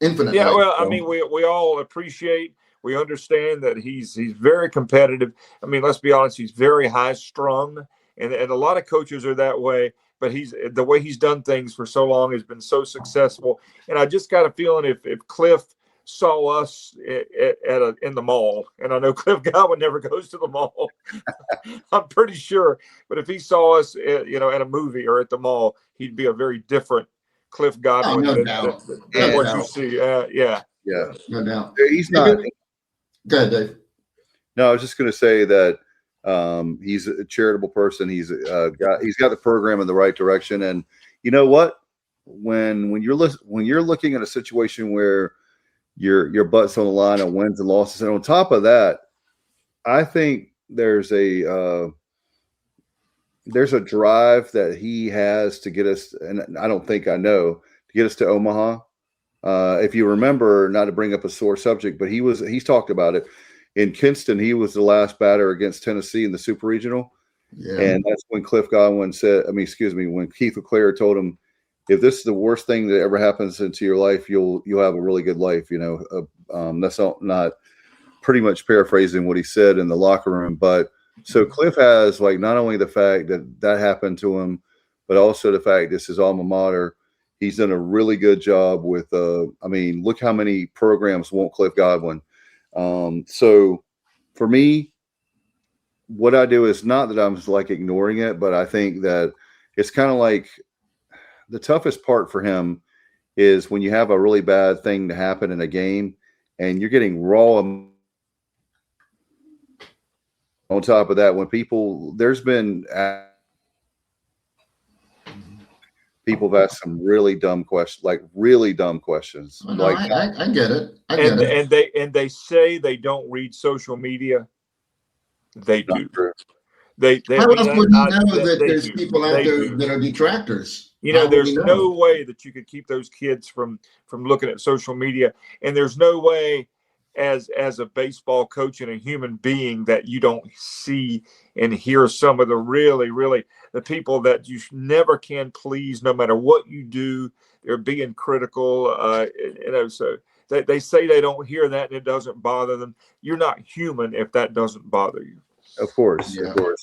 infinitely.
Yeah, well, I mean, we all appreciate. We understand that he's very competitive. I mean, let's be honest, he's very high strung, and a lot of coaches are that way. But the way he's done things for so long has been so successful. And I just got a feeling if Cliff saw us in the mall, and I know Cliff Godwin never goes to the mall, I'm pretty sure. But if he saw us, at a movie or at the mall, he'd be a very different Cliff Godwin than what you see. Yeah,
no doubt.
He's not.
Go ahead, Dave.
No, I was just going to say that. He's a charitable person. He's got the program in the right direction. And you know what? When you're looking at a situation where your butt's on the line on wins and losses, and on top of that, I think there's a drive that he has to get us, and I don't think I know, to get us to Omaha. If you remember, not to bring up a sore subject, but he's talked about it. In Kinston, he was the last batter against Tennessee in the Super Regional. Yeah. And that's when Cliff Godwin when Keith LeClaire told him, if this is the worst thing that ever happens into your life, you'll have a really good life. That's not pretty much paraphrasing what he said in the locker room. But so Cliff has not only the fact that happened to him, but also the fact this is alma mater. He's done a really good job with, look how many programs want Cliff Godwin. So for me, what I do is not that I'm ignoring it, but I think that it's kind of like the toughest part for him is when you have a really bad thing to happen in a game and you're getting raw. On top of that, when there's been people have asked some really dumb questions. I
get it.
And they say they don't read social media. They do.
How else would you know that there's people out there that are detractors?
There's no way that you could keep those kids from looking at social media, and there's no way as a baseball coach and a human being that you don't see and hear some of the really, really the people that you never can please, no matter what you do. They're being critical, so they say they don't hear that and it doesn't bother them. You're not human if that doesn't bother you.
Of course.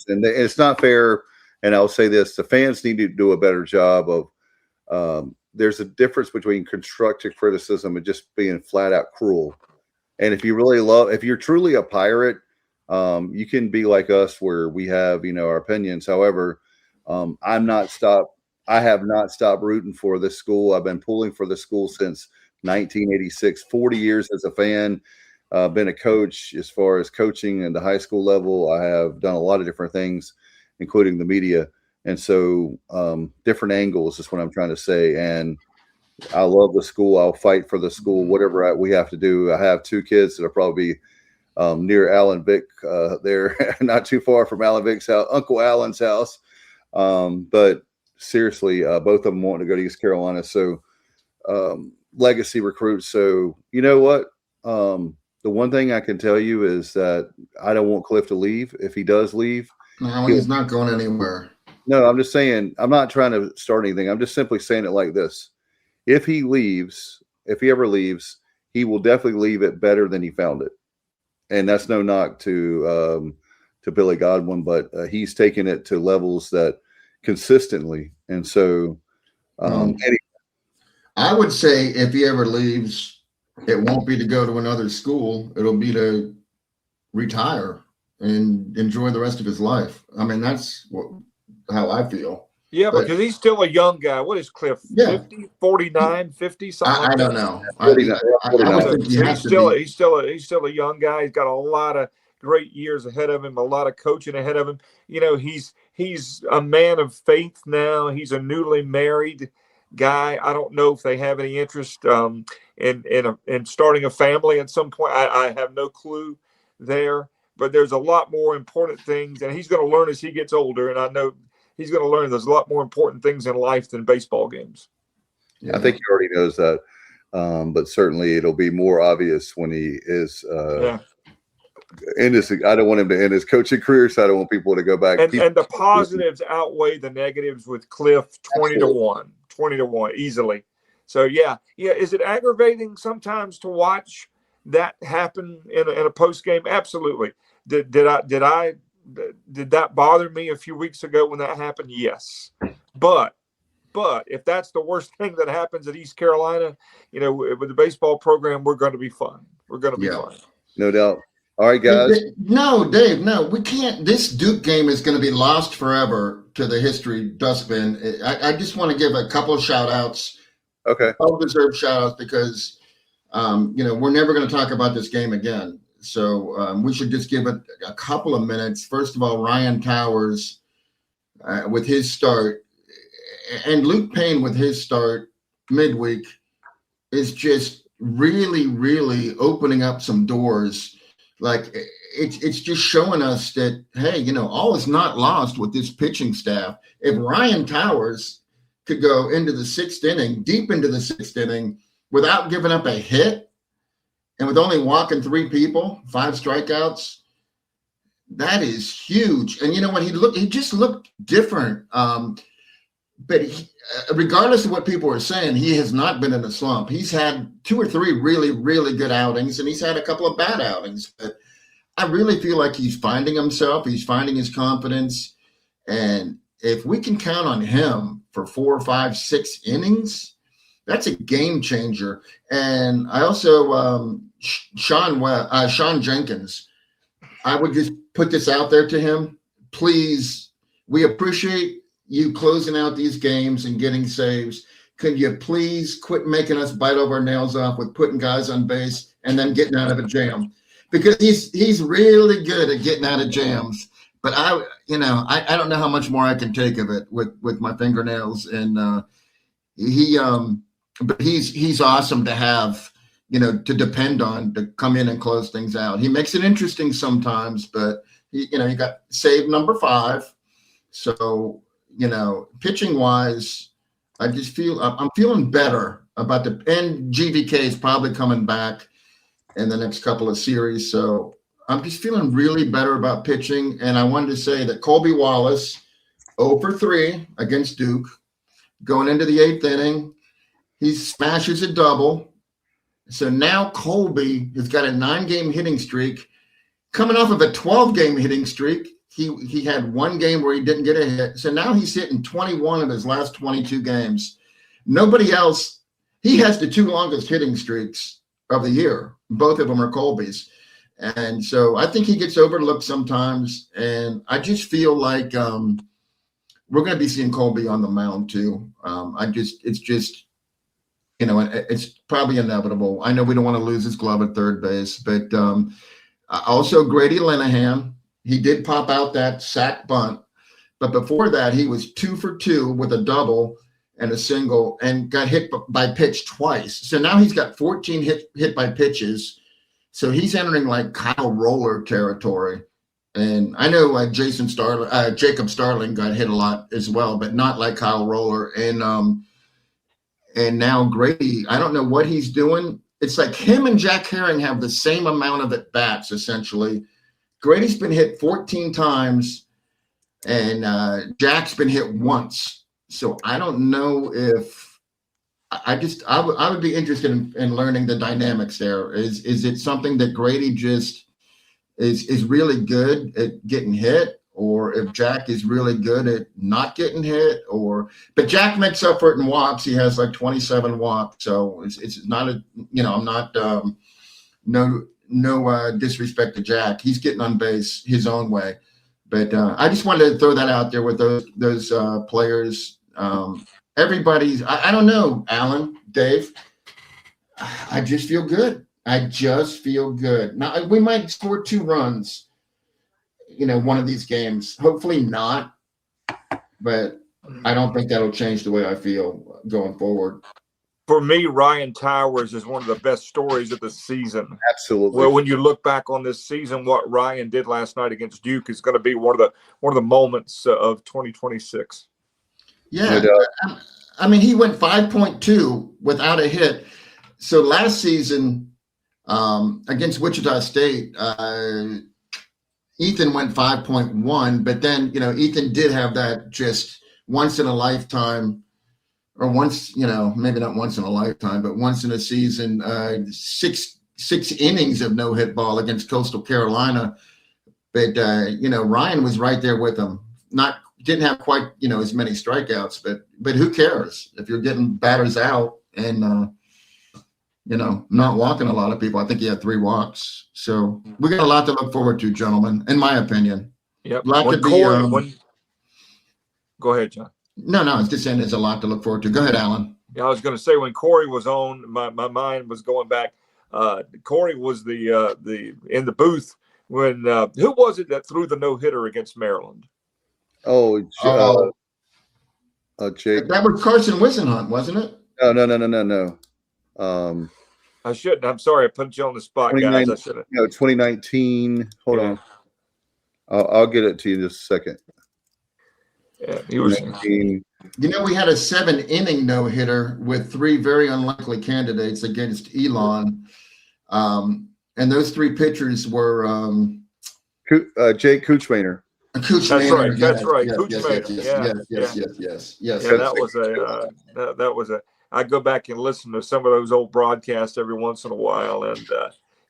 And it's not fair. And I'll say this, the fans need to do a better job of, there's a difference between constructive criticism and just being flat out cruel. And if you're truly a pirate, you can be like us where we have, our opinions. However, I have not stopped rooting for this school. I've been pulling for the school since 1986, 40 years as a fan. Been a coach as far as coaching at the high school level. I have done a lot of different things, including the media. And so different angles is what I'm trying to say. And I love the school. I'll fight for the school, whatever we have to do. I have 2 kids that are probably near Alan Vick there, not too far from Alan Vick's house, Uncle Alan's house. But seriously, both of them want to go to East Carolina. So legacy recruits. So you know what? The one thing I can tell you is that I don't want Cliff to leave. If he does leave,
no, he's not going anywhere.
No, I'm just saying, I'm not trying to start anything. I'm just simply saying it like this. If he leaves, if he ever leaves, he will definitely leave it better than he found it. And that's no knock to Billy Godwin, but he's taken it to levels that consistently. And so
I would say if he ever leaves, it won't be to go to another school. It'll be to retire and enjoy the rest of his life. I mean, that's how I feel.
Yeah, but, because he's still a young guy. What is Cliff? 50, 49, 50, something like that?
I don't know.
He's still a young guy. He's got a lot of great years ahead of him, a lot of coaching ahead of him. You know, he's a man of faith now. He's a newly married guy. I don't know if they have any interest in starting a family at some point. I have no clue there, but there's a lot more important things, and he's going to learn as he gets older. And I know he's going to learn there's a lot more important things in life than baseball games.
Yeah. I think he already knows that, but certainly it'll be more obvious when he is in his. I don't want him to end his coaching career, so I don't want people to go back.
And the positives outweigh the negatives with Cliff 20-1, 20-1 easily. So yeah. Is it aggravating sometimes to watch that happen in a post game? Absolutely. Did that bother me a few weeks ago when that happened? Yes. But if that's the worst thing that happens at East Carolina, you know, with the baseball program, we're going to be fine. We're going to be fine.
No doubt. All right, guys.
No, Dave, no, we can't. This Duke game is going to be lost forever to the history dustbin. I just want to give a couple of shout outs.
Okay.
Well-deserved shout outs because, we're never going to talk about this game again. So we should just give it a couple of minutes. First of all, Ryan Towers with his start and Luke Payne with his start midweek is just really, really opening up some doors. Like it's just showing us that, hey, all is not lost with this pitching staff. If Ryan Towers could go into the sixth inning, deep into the sixth inning, without giving up a hit and with only walking 3 people, 5 strikeouts, that is huge. And you know what? He just looked different. But regardless of what people are saying, he has not been in a slump. He's had 2 or 3 really, really good outings, and he's had a couple of bad outings. But I really feel like he's finding himself. He's finding his confidence. And if we can count on him for 4, 5, 6 innings, that's a game changer. And I also, Sean Jenkins, I would just put this out there to him. Please, we appreciate you closing out these games and getting saves. Could you please quit making us bite over our nails off with putting guys on base and then getting out of a jam? Because he's really good at getting out of jams. But I don't know how much more I can take of it with my fingernails. And he's awesome to have, to depend on to come in and close things out. He makes it interesting sometimes, but he got save number 5. So, pitching wise, I just feel I'm feeling better about and GVK is probably coming back in the next couple of series. So I'm just feeling really better about pitching. And I wanted to say that Colby Wallace, 0 for 3 against Duke, going into the 8th inning, he smashes a double. So now Colby has got a 9-game hitting streak, coming off of a 12-game hitting streak. He had 1 game where he didn't get a hit. So now he's hitting 21 of his last 22 games. Nobody else. He has the 2 longest hitting streaks of the year. Both of them are Colby's. And so I think he gets overlooked sometimes. And I just feel like we're going to be seeing Colby on the mound too. It's probably inevitable. I know we don't want to lose his glove at third base, but also Grady Linehan. He did pop out that sack bunt, but before that, he was 2 for 2 with a double and a single and got hit by pitch twice. So now he's got 14 hit by pitches. So he's entering like Kyle Roller territory. And I know Jacob Starling got hit a lot as well, but not like Kyle Roller. And now Grady, I don't know what he's doing. It's like him and Jack Herring have the same amount of at bats, essentially. Grady's been hit 14 times, and Jack's been hit once. So I don't know if I would be interested in learning the dynamics there. Is it something that Grady just is really good at getting hit, or if Jack is really good at not getting hit, but Jack makes up for it in walks. He has like 27 walks. So it's not I'm not, no disrespect to Jack. He's getting on base his own way. But I just wanted to throw that out there with those players. Everybody's, I don't know, Alan, Dave, I just feel good. Now, we might score 2 runs, one of these games. Hopefully not, but I don't think that'll change the way I feel going forward.
For me, Ryan Towers is one of the best stories of the season.
Absolutely.
Well, when you look back on this season, what Ryan did last night against Duke is going to be one of the moments of 2026.
Yeah, I mean, he went 5.2 without a hit. So last season against Wichita State, Ethan went 5.1, but then, Ethan did have that just once in a lifetime, or once, maybe not once in a lifetime, but once in a season, six innings of no hit ball against Coastal Carolina. But, Ryan was right there with him. Didn't have quite, as many strikeouts, but who cares if you're getting batters out and, not walking a lot of people. I think he had 3 walks. So we got a lot to look forward to, gentlemen, in my opinion.
Yep. Go ahead, John.
No, I was just saying there's a lot to look forward to. Go ahead, Alan.
Yeah, I was going to say when Corey was on, my mind was going back. Corey was the in the booth when who was it that threw the no-hitter against Maryland?
Jake.
That was Carson Whisenhunt, wasn't it?
No.
I shouldn't. I'm sorry. I put you on the spot, guys. I should have.
2019. Hold on. I'll get it to you in just a second.
Yeah, he was.
We had a 7-inning no-hitter with 3 very unlikely candidates against Elon. And those 3 pitchers were
Jake Kuchmaner.
That's
right. That's right.
Yes.
Yeah, that was a. I go back and listen to some of those old broadcasts every once in a while, and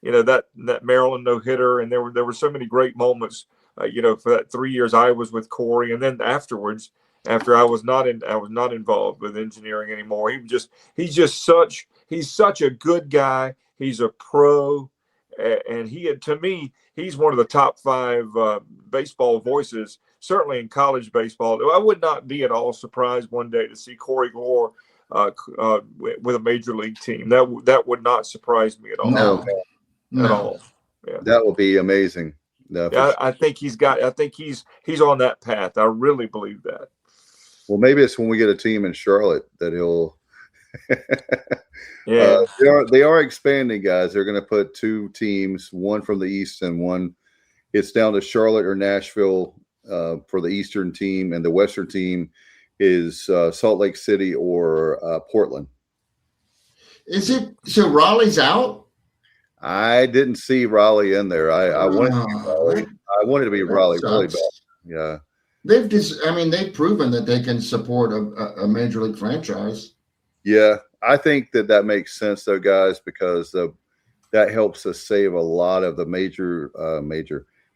that Maryland no hitter, and there were so many great moments, for that 3 years I was with Corey, and then afterwards, after I was not involved with engineering anymore. He's such a good guy. He's a pro, and to me, he's one of the top 5 baseball voices, certainly in college baseball. I would not be at all surprised one day to see Corey Gloor with a major league team. That would not surprise me at all.
No.
At all. Yeah.
That would be amazing.
No, yeah, I think he's on that path. I really believe that.
Well, maybe it's when we get a team in Charlotte that he'll.
Yeah,
they are expanding, guys. They're going to put 2 teams, one from the East and one. It's down to Charlotte or Nashville for the Eastern team, and the Western team is Salt Lake City or Portland.
Is it so? Raleigh's out.
I didn't see Raleigh in there. I wanted to be Raleigh. I wanted to be Raleigh really bad. Yeah.
They've proven that they can support a major league franchise.
Yeah, I think that makes sense though, guys, because that helps us save a lot of the major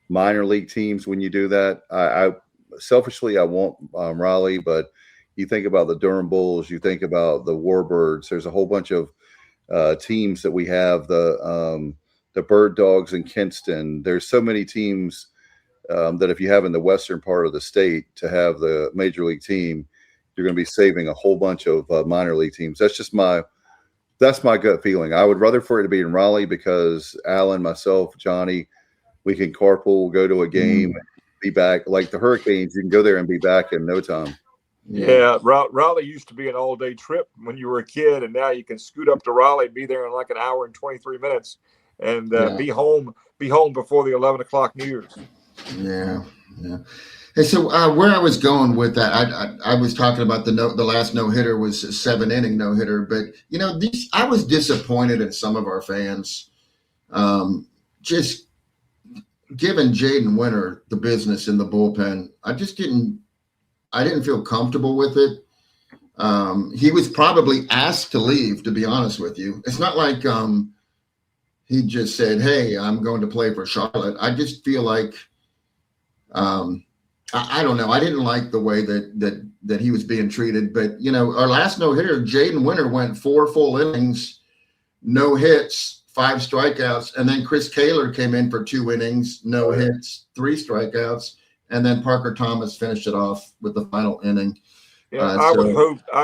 minor league teams when you do that. I selfishly I want Raleigh, but you think about the Durham Bulls, you think about the Warbirds. There's a whole bunch of teams that we have, the Bird Dogs in Kinston. There's so many teams that if you have in the western part of the state to have the major league team, you're going to be saving a whole bunch of minor league teams. That's my gut feeling. I would rather for it to be in Raleigh because Alan, myself, Johnny, we can carpool, go to a game, be back. Like the Hurricanes, you can go there and be back in no time.
Yeah, Raleigh used to be an all-day trip when you were a kid, and now you can scoot up to Raleigh, be there in like an hour and 23 minutes, and be home before the 11 o'clock news.
Yeah. Hey, so where I was going with that, I was talking about the last no hitter was a 7-inning no hitter, but I was disappointed in some of our fans, just giving Jaden Winter the business in the bullpen. I didn't feel comfortable with it. He was probably asked to leave, to be honest with you. It's not like he just said, "Hey, I'm going to play for Charlotte." I just feel like. I don't know. I didn't like the way that he was being treated. But, our last no-hitter, Jaden Winter, went 4 full innings, no hits, 5 strikeouts. And then Chris Kaler came in for 2 innings, no hits, 3 strikeouts. And then Parker Thomas finished it off with the final inning.
Yeah, I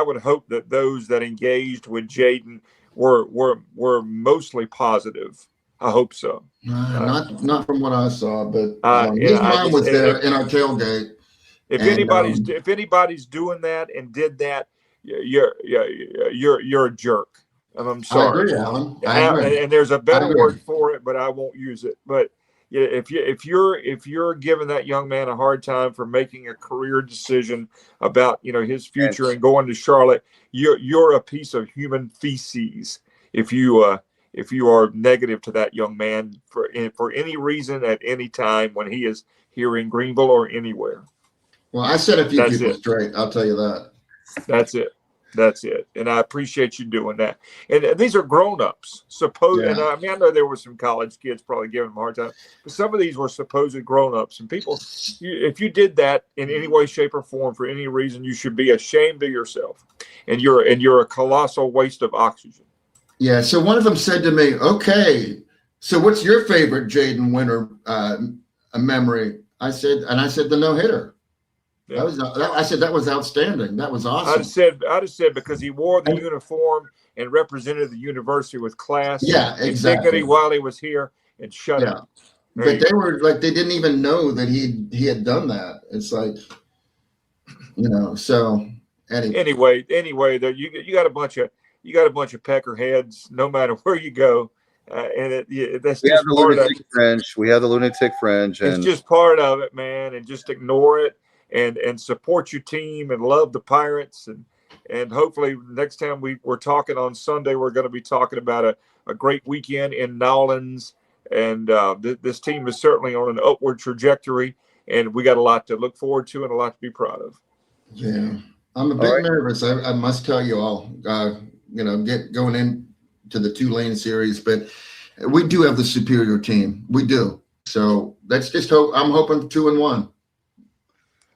would hope that those that engaged with Jaden were mostly positive. I hope so.
Not from what I saw, but
his
mom was there in our tailgate.
If anybody's doing that and did that, you're a jerk. I'm sorry.
I agree, Alan. I agree.
And there's a better word for it, but I won't use it. But if you're giving that young man a hard time for making a career decision about his future and going to Charlotte, you're a piece of human feces. If you are negative to that young man for any reason at any time when he is here in Greenville or anywhere.
Well, I set a few people straight. I'll tell you that.
That's it. And I appreciate you doing that. And these are grown-ups. And I know there were some college kids probably giving them a hard time, but some of these were supposed grown-ups. And people, if you did that in any way, shape, or form for any reason, you should be ashamed of yourself. And you're a colossal waste of oxygen.
Yeah. So one of them said to me, "Okay, so what's your favorite Jaden Winter memory?" I said the no-hitter. Yeah. I said that was outstanding. That was awesome.
I'd have said because he wore the uniform and represented the university with class.
Yeah, exactly.
And dignity while he was here, and shut up.
But they were like, they didn't even know that he had done that. It's like, So
anyway, you got a bunch of peckerheads no matter where you go. That's
we
just
have the
part
lunatic fringe. We have the lunatic fringe, and
it's just part of it, man. And just ignore it and support your team and love the Pirates. And hopefully next time we're talking on Sunday, we're going to be talking about a great weekend in Nolens. And this team is certainly on an upward trajectory, and we got a lot to look forward to and a lot to be proud of.
Yeah, I'm a bit nervous. I must tell you all. Get going into the Tulane series, but we do have the superior team. We do. So let's just hope. I'm hoping 2-1.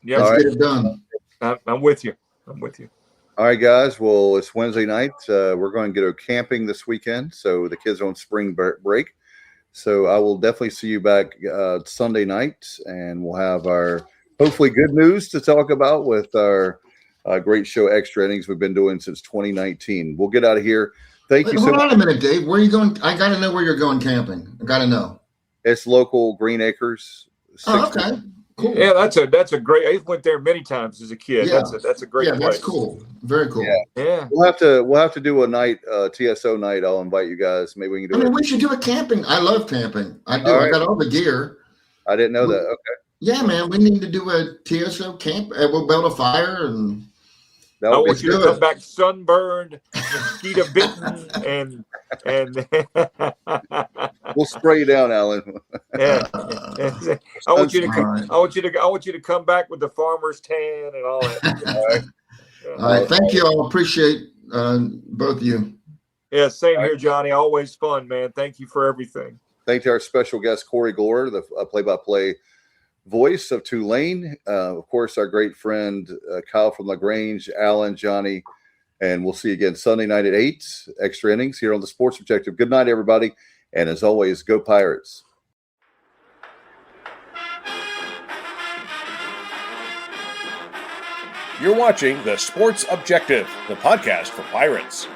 Yeah,
let's get it done.
I'm with you.
All right, guys. Well, it's Wednesday night. We're going to go camping this weekend, so the kids are on spring break. So I will definitely see you back Sunday night, and we'll have our hopefully good news to talk about with our great show, Extra Innings, we've been doing since 2019. We'll get out of here. Thank you so much.
Hold on a minute, Dave. Where are you going? I got to know where you're going camping. I got to know.
It's local Green Acres.
Okay. Cool.
Yeah, that's a great. I went there many times as a kid.
Yeah.
That's a great place.
That's cool. Very cool.
Yeah.
We'll have to do a night, TSO night. I'll invite you guys. Maybe we can do it.
We should do a camping. I love camping. I do. I got all the gear.
I didn't know that. Okay.
Yeah, man. We need to do a TSO camp. We'll build a fire and.
I want you to come back sunburned, mosquito bitten, and
we'll spray you down, Alan.
Yeah. I want you to come back with the farmer's tan and all that.
All right. Thank you. I appreciate both of you.
Yeah, same here, Johnny. Always fun, man. Thank you for everything.
Thank you to our special guest, Corey Gloor, the play-by-play voice of Tulane. Of course, our great friend, Kyle from LaGrange, Alan, Johnny, and we'll see you again Sunday night at 8, Extra Innings here on the Sports Objective. Good night, everybody. And as always, go Pirates.
You're watching the Sports Objective, the podcast for Pirates.